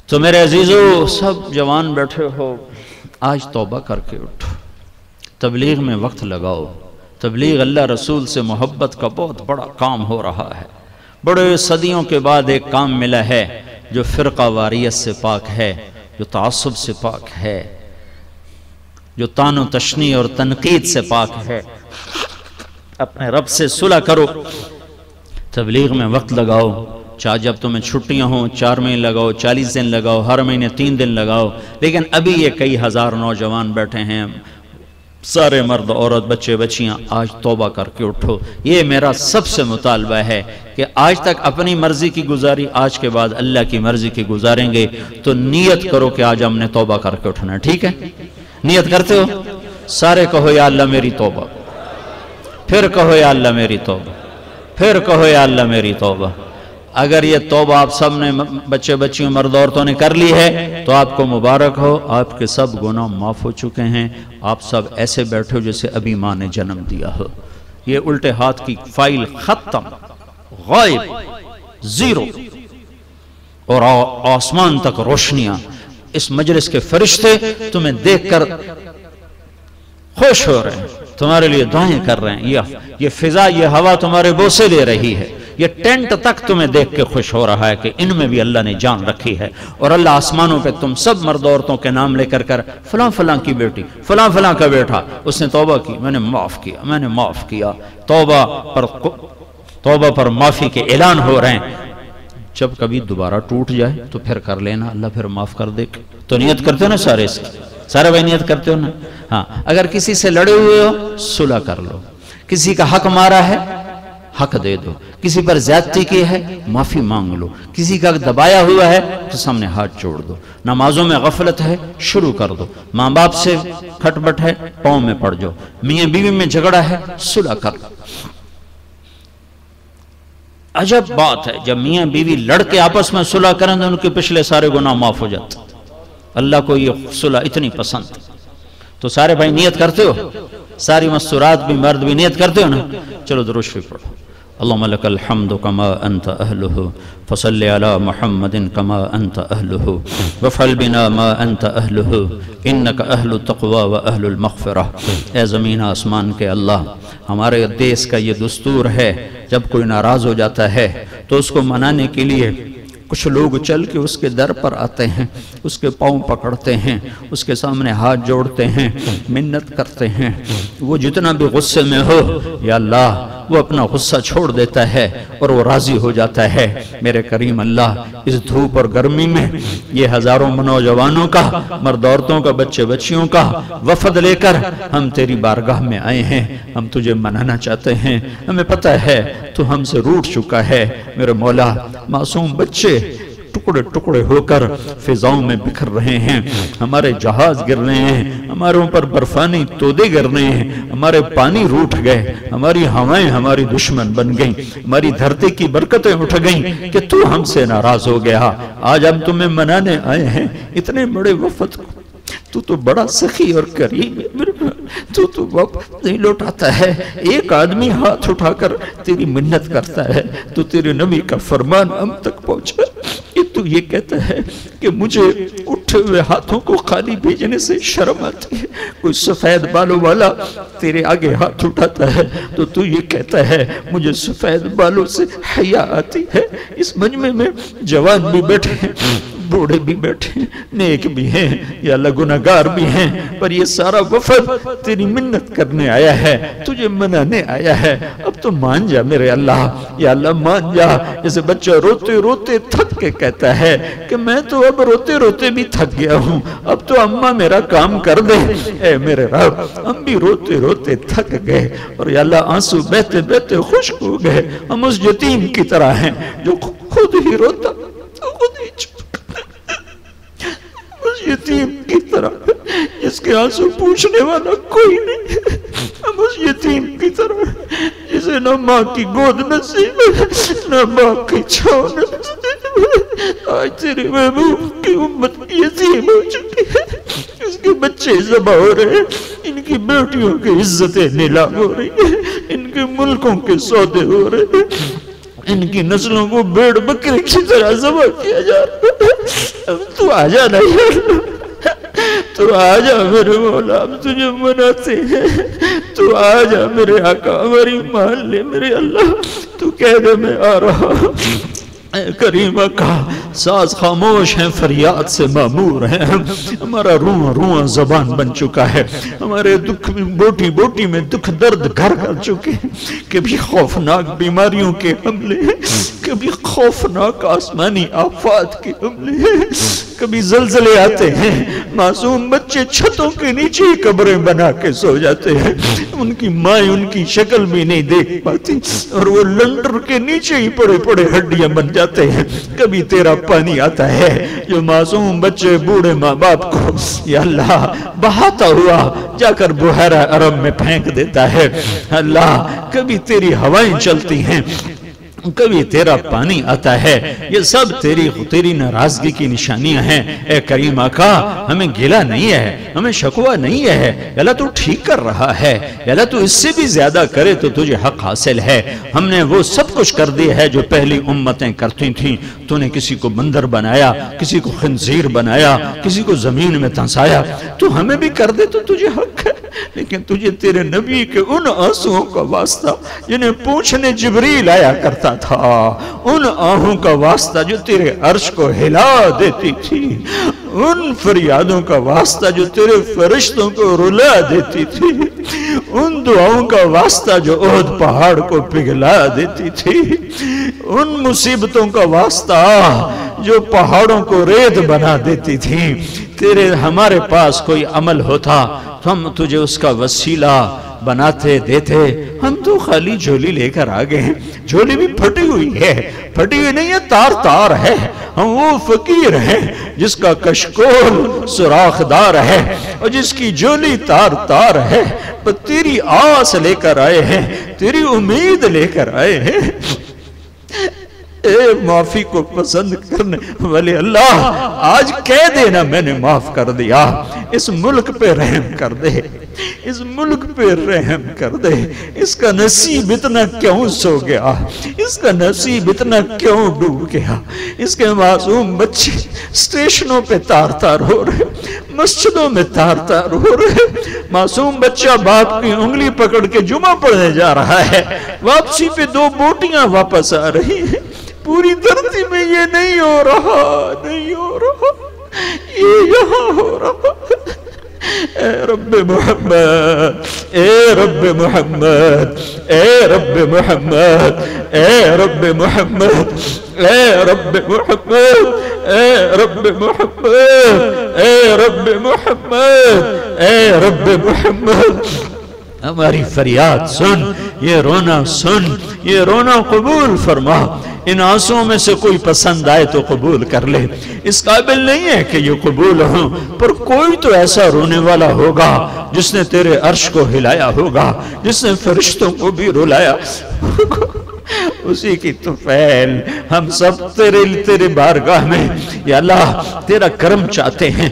تو میرے عزیزو، سب جوان بیٹھے ہو، آج توبہ کر کے اٹھو، تبلیغ میں وقت لگاؤ۔ تبلیغ اللہ رسول سے محبت کا بہت بڑا کام ہو رہا ہے۔ بڑے صدیوں کے بعد ایک کام ملا ہے جو فرقہ واریت سے پاک ہے، جو تعصب سے پاک ہے، جو طعن و تشنیع اور تنقید سے پاک ہے۔ اپنے رب سے صلح کرو، تبلیغ میں وقت لگاؤ، چاہے جب تمہیں چھٹیاں ہوں 4 مہینے لگاؤ، 40 دن لگاؤ، ہر مہینے 3 دن لگاؤ، لیکن ابھی یہ کئی ہزار نوجوان بیٹھے ہیں، سارے مرد عورت بچے بچیاں، آج توبہ کر کے اٹھو۔ یہ میرا سب سے مطالبہ ہے کہ آج تک اپنی مرضی کی گزاری، آج کے بعد اللہ کی مرضی کی گزاریں گے، تو نیت کرو کہ آج ہم نے توبہ کر کے اٹھنا ہے، ٹھیک ہے؟ نیت کرتے ہو؟ سارے کہو یا اللہ میری توبہ، پھر کہو یا اللہ میری توبہ، پھر کہو یا اللہ میری توبہ۔ اگر یہ توبہ آپ سب نے، بچے بچیوں مرد عورتوں نے کر لی ہے تو آپ کو مبارک ہو، آپ کے سب گناہ معاف ہو چکے ہیں۔ آپ سب ایسے بیٹھو جیسے ابھی ماں نے جنم دیا ہو۔ یہ الٹے ہاتھ کی فائل ختم، غائب، زیرو، اور آسمان تک روشنیاں۔ اس مجلس کے فرشتے تمہیں دیکھ کر خوش ہو رہے ہیں، تمہارے لیے دعائیں کر رہے ہیں۔ یہ فضا، یہ ہوا تمہارے بوسے لے رہی ہے، یہ ٹینٹ تک تمہیں دیکھ کے خوش ہو رہا ہے کہ ان میں بھی اللہ نے جان رکھی ہے۔ اور اللہ آسمانوں پہ تم سب مرد عورتوں کے نام لے کر فلاں فلاں کی بیٹی، فلاں فلاں کا بیٹا، اس نے توبہ کی، میں نے معاف کیا، میں نے معاف کیا۔ توبہ پر معافی کے اعلان ہو رہے ہیں۔ جب کبھی دوبارہ ٹوٹ جائے تو پھر کر لینا، اللہ پھر معاف کر دے۔ تو نیت کرتے ہو نا سارے بھائی نیت کرتے ہو نا؟ ہاں، اگر کسی سے لڑے ہوئے ہو صلح کر لو، کسی کا حق مارا ہے حق دے دو، کسی پر زیادتی کی ہے معافی مانگ لو، کسی کا دبایا ہوا ہے تو سامنے ہاتھ جوڑ دو، نمازوں میں غفلت ہے شروع کر دو، ماں باپ سے کھٹ بٹ ہے پاؤں میں پڑ جاؤ، میاں بیوی میں جھگڑا ہے صلح کر لو۔ عجب بات ہے، جب میاں بیوی لڑ کے آپس میں صلح کریں تو ان کے پچھلے سارے گناہ معاف ہو جاتے. اللہ کو یہ صلح اتنی پسند. تو سارے بھائی نیت کرتے ہو؟ ساری مستورات بھی مرد بھی نیت کرتے ہو نا؟ چلو درود شریف پڑھو. اللہم لک الحمد کما انت اہلہ فصلی علی محمد کما انت اہلہ وفعل بنا ما انت اہلہ انک اہل التقوی و اہل المغفرہ. اے زمین آسمان کے اللہ، ہمارے دیس کا یہ دستور ہے، جب کوئی ناراض ہو جاتا ہے تو اس کو منانے کے لیے کچھ لوگ چل کے اس کے در پر آتے ہیں، اس کے پاؤں پکڑتے ہیں، اس کے سامنے ہاتھ جوڑتے ہیں، منت کرتے ہیں. وہ جتنا بھی غصے میں ہو یا اللہ وہ اپنا غصہ چھوڑ دیتا ہے اور وہ راضی ہو جاتا ہے. میرے کریم اللہ، اس دھوپ اور گرمی میں یہ ہزاروں نوجوانوں کا، مرد عورتوں کا، بچے بچیوں کا وفد لے کر ہم تیری بارگاہ میں آئے ہیں. ہم تجھے منانا چاہتے ہیں. ہمیں پتہ ہے تو ہم سے روٹھ چکا ہے. میرے مولا، معصوم بچے ٹکڑے ٹکڑے ہو کر فضاؤں میں بکھر رہے ہیں، ہمارے جہاز گر رہے ہیں، ہمارے اوپر برفانی تودے گر رہے ہیں، ہمارے پانی روٹھ گئے، ہماری ہوائیں ہماری دشمن بن گئیں، ہماری دھرتی کی برکتیں اٹھ گئیں کہ تو ہم سے ناراض ہو گیا. آج ہم تمہیں منانے آئے ہیں اتنے بڑے وفد کو. تو بڑا سخی اور کریم ہے، تو واپس نہیں لوٹاتا ہے. ایک آدمی ہاتھ اٹھا کر تیری منت کرتا ہے تو تیرے نبی کا فرمان ہم تک پہنچا کہ تو یہ کہتا ہے کہ مجھے اٹھے ہوئے ہاتھوں کو خالی بھیجنے سے شرم آتی ہے. کوئی سفید بالوں والا تیرے آگے ہاتھ اٹھاتا ہے تو یہ کہتا ہے مجھے سفید بالوں سے حیا آتی ہے. اس مجمع میں جوان بھی بیٹھے ہیں، بوڑھے بھی بیٹھے ہیں، نیک بھی ہیں یا اللہ گناہگار بھی ہیں، پر یہ سارا وفد تیری منت کرنے آیا ہے، تجھے منانے آیا ہے. اب تو مان جا میرے اللہ، یا اللہ مان جا. جیسے بچہ روتے روتے تھک کے کہتا ہے کہ میں تو اب روتے روتے بھی تھک گیا ہوں، اب تو اماں میرا کام کر دے. اے میرے رب، ہم بھی روتے روتے تھک گئے اور یا اللہ آنسو بہتے بہتے خشک ہو گئے. ہم اس یتیم کی طرح ہیں جو خود ہی روتا خود ہی چپ، اس یتیم کی طرح جس کے آنسو پوچھنے والا کوئی نہیں. ہم اس یتیم کی طرح جسے نہ ماں کی گود نصیب ہے نہ باپ کی چھاؤں نصیب. آج تیرے محبوب کی امت یتیم ہو چکی ہے. اس کے بچے ذبح ہو رہے ہیں، ان کی بیٹیوں کی عزتیں نیلام ہو رہی ہیں، ان کے ملکوں کے سودے ہو رہے ہیں، ان کی نسلوں کو بیڑ بکری کی طرح ذبح کیا جا رہا ہے. اب تو آ جا نہیں، تو آ جا میرے مولا، ہم تجھے مناتے ہیں. تو آ جا میرے آقا، ہماری مان لے میرے اللہ. تو کہہ دے میں آ رہا ہوں. اے کریم آقا، ساز خاموش ہیں، فریاد سے معمور ہیں. ہمارا روح روح زبان بن چکا ہے. ہمارے دکھ میں بوٹی بوٹی میں دکھ درد گھر کر چکے ہیں. کبھی خوفناک بیماریوں کے حملے ہیں، کبھی خوفناک آسمانی آفات کے حملے ہیں، کبھی زلزلے آتے ہیں. معصوم بچے چھتوں کے نیچے قبریں بنا کے سو جاتے ہیں. ان کی مائیں ان کی شکل بھی نہیں دیکھ پاتی اور وہ لنڈر کے نیچے ہی پڑے پڑے ہڈیاں بن جاتے ہیں. کبھی تیرا پانی آتا ہے جو معصوم بچے بوڑھے ماں باپ کو یا اللہ بہاتا ہوا جا کر بحیرہ عرب میں پھینک دیتا ہے. اللہ کبھی تیری ہوائیں چلتی ہیں، کبھی تیرا پانی آتا ہے. یہ سب تیری ناراضگی کی نشانیاں ہیں. اے کریم آقا، ہمیں گلہ نہیں ہے، ہمیں شکوہ نہیں ہے. اللہ تو ٹھیک کر رہا ہے، اللہ تو اس سے بھی زیادہ کرے تو تجھے حق حاصل ہے. ہم نے وہ سب کچھ کر دیا ہے جو پہلی امتیں کرتی تھیں. تو نے کسی کو بندر بنایا، کسی کو خنزیر بنایا، کسی کو زمین میں دھنسایا. تو ہمیں بھی کر دے تو تجھے حق ہے. لیکن تجھے تیرے نبی کے ان آنسوؤں کا واسطہ جنہیں پوچھنے جبریل آیا کرتا تھا، ان آہوں کا واسطہ جو تیرے عرش کو ہلا دیتی تھی، ان فریادوں کا واسطہ جو تیرے فرشتوں کو رلا دیتی تھی، ان دعاؤں کا واسطہ جو احد پہاڑ کو پگھلا دیتی تھی، ان مصیبتوں کا واسطہ جو پہاڑوں کو ریت بنا دیتی تھی. تیرے ہمارے پاس کوئی عمل ہوتا تو ہم تجھے اس کا وسیلہ بناتے دیتے. ہم تو خالی جھولی لے کر آگئے ہیں. جھولی بھی پھٹی ہوئی ہے، پھٹی ہوئی نہیں ہے، تار تار ہے. ہم وہ فقیر ہیں جس کا کشکول سوراخ دار ہے اور جس کی جھولی تار تار ہے. پر تیری آس لے کر آئے ہیں، تیری امید لے کر آئے ہیں. اے معافی کو پسند کرنے والے اللہ، آج کہہ دینا میں نے معاف کر دیا، اس ملک پہ رحم کر دے، اس ملک پہ رحم کر دے، اس کا نصیب اتنا کیوں سو گیا، اس کا نصیب اتنا کیوں ڈوب گیا، اس کے معصوم بچے اسٹیشنوں پہ تار تار ہو رہے، مسجدوں میں تار تار ہو رہے، معصوم بچہ باپ کی انگلی پکڑ کے جمعہ پڑھنے جا رہا ہے، واپسی پہ 2 بوٹیاں واپس آ رہی ہیں، پوری دھرتی میں یہ نہیں ہو رہا، نہیں ہو رہا، یہ یہاں ہو رہا۔ اے رب محمد، اے رب محمد، اے رب محمد، اے رب محمد، اے رب محمد، اے رب محمد، اے رب محمد، اے رب محمد، ہماری فریاد سن، یہ رونا سن، یہ رونا قبول فرما، ان آنسوں میں سے کوئی پسند آئے تو قبول کر لے، اس قابل نہیں ہے کہ یہ قبول ہوں، پر کوئی تو ایسا رونے والا ہوگا جس نے تیرے عرش کو ہلایا ہوگا، جس نے فرشتوں کو بھی رلایا ہوگا، اسی کی طفیل ہم سب تیرے بارگاہ میں یا اللہ تیرا کرم چاہتے ہیں،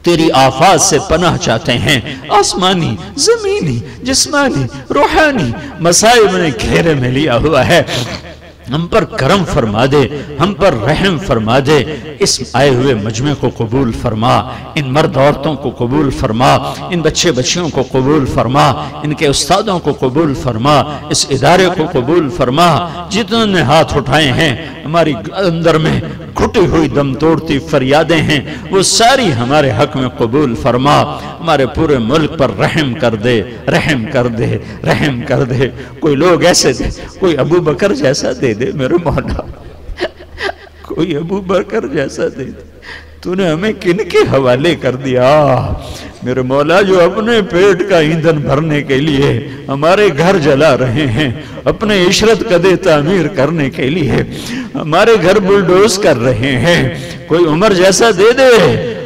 تیری آفات سے پناہ چاہتے ہیں، آسمانی، زمینی، جسمانی، روحانی مصائب نے گھیرے میں لیا ہوا ہے، ہم پر کرم فرما دے، ہم پر رحم فرما دے، اس آئے ہوئے مجمع کو قبول فرما، ان مرد عورتوں کو قبول فرما، ان بچے بچیوں کو قبول فرما، ان کے استادوں کو قبول فرما، اس ادارے کو قبول فرما، جتنوں نے ہاتھ اٹھائے ہیں، ہماری اندر میں گھٹی ہوئی دم توڑتی فریادیں ہیں، وہ ساری ہمارے حق میں قبول فرما، ہمارے پورے ملک پر رحم کر دے، رحم کر دے، رحم کر دے، کوئی لوگ ایسے دے، کوئی ابو بکر جیسا دے دے میرے مولا، کوئی ابو بکر جیسا دے دے، تو نے ہمیں کن کے حوالے کر دیا میرے مولا، جو اپنے پیٹ کا ایندھن بھرنے کے لیے ہمارے گھر جلا رہے ہیں، اپنے عشرت قدے تعمیر کرنے کے لیے ہمارے گھر بلڈوز کر رہے ہیں، کوئی عمر جیسا دے دے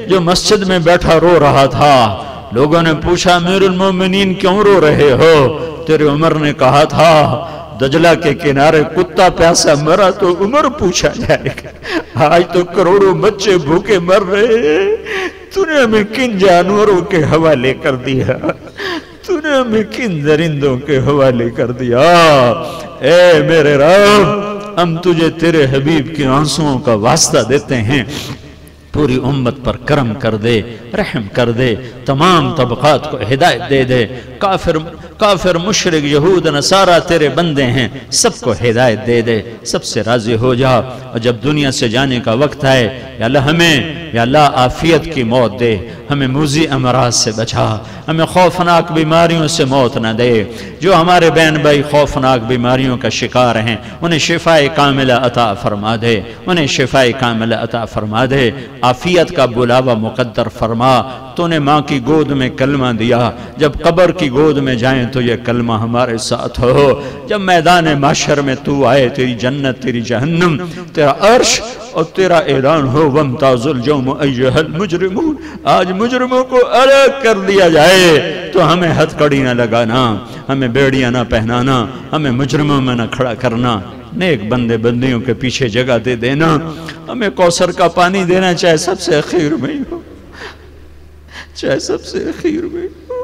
جو مسجد میں بیٹھا رو رہا تھا، لوگوں نے پوچھا امیر المومنین کیوں رو رہے ہو، تیرے عمر نے کہا تھا دجلہ کے کنارے کتا پیاسا مرا تو عمر پوچھا جائے گا، آج تو کروڑوں بچے بھوکے مر رہے، تو نے ہمیں کن جانوروں کے حوالے کر دیا، تو نے ہمیں کن درندوں کے حوالے کر دیا، اے میرے رب ہم تجھے تیرے حبیب کے آنسوؤں کا واسطہ دیتے ہیں، پوری امت پر کرم کر دے، رحم کر دے، تمام طبقات کو ہدایت دے دے، کافر مشرک یہود نصارہ تیرے بندے ہیں، سب کو ہدایت دے دے، سب سے راضی ہو جا، اور جب دنیا سے جانے کا وقت آئے یا اللہ ہمیں یا اللہ عافیت کی موت دے، ہمیں موذی امراض سے بچا، ہمیں خوفناک بیماریوں سے موت نہ دے، جو ہمارے بہن بھائی خوفناک بیماریوں کا شکار ہیں انہیں شفاء کاملہ عطا فرما دے، انہیں شفاء کاملہ عطا فرما دے، عافیت کا بلاوا مقدر فرما، تو نے ماں کی گود میں کلمہ دیا، جب قبر کی گود میں جائیں تو یہ کلمہ ہمارے ساتھ ہو، جب میدان محشر میں تو آئے، تیری جنت تیری جہنم تیرا عرش اور تیرا اعلان ہو وَامْتَازُ الْيَوْمَ أَيُّهَا الْمُجْرِمُونَ، آج مجرموں کو الگ کر دیا جائے، تو ہمیں ہتھ کڑی نہ لگانا، ہمیں بیڑیاں نہ پہنانا، ہمیں مجرموں میں نہ کھڑا کرنا، نیک بندے بندیوں کے پیچھے جگہ دے دینا، ہمیں کوثر کا پانی دینا، چاہے سب سے اخیر میں ہی ہو، چاہے سب سے اخیر میں ہو،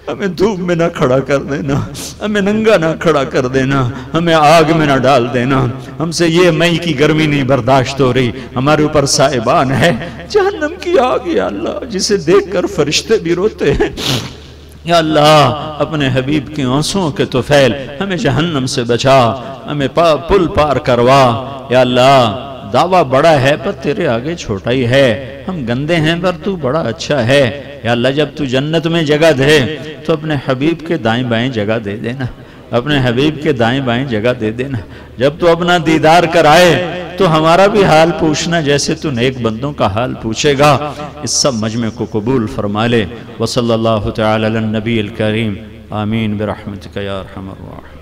ہمیں دھوپ میں نہ کھڑا کر دینا، ہمیں ننگا نہ کھڑا کر دینا، ہمیں آگ میں نہ ڈال دینا، ہم سے یہ مئی کی گرمی نہیں برداشت ہو رہی، ہمارے اوپر سائبان ہے جہنم کی آگ، یا اللہ جسے دیکھ کر فرشتے بھی روتے ہیں، یا اللہ اپنے حبیب کی آنسوؤں کے طفیل ہمیں جہنم سے بچا، ہمیں پل پار کروا، یا اللہ دعویٰ بڑا ہے پر تیرے آگے چھوٹا ہی ہے، ہم گندے ہیں پر تو بڑا اچھا ہے، یا اللہ جب تو جنت میں جگہ دے تو اپنے حبیب کے دائیں بائیں جگہ دے دینا، اپنے حبیب کے دائیں بائیں جگہ دے دینا، جب تو اپنا دیدار کرائے تو ہمارا بھی حال پوچھنا جیسے تو نیک بندوں کا حال پوچھے گا، اس سب مجمع کو قبول فرما لے، وصلی اللہ تعالی علی النبی الکریم، آمین برحمتک یا ارحم الراحمین۔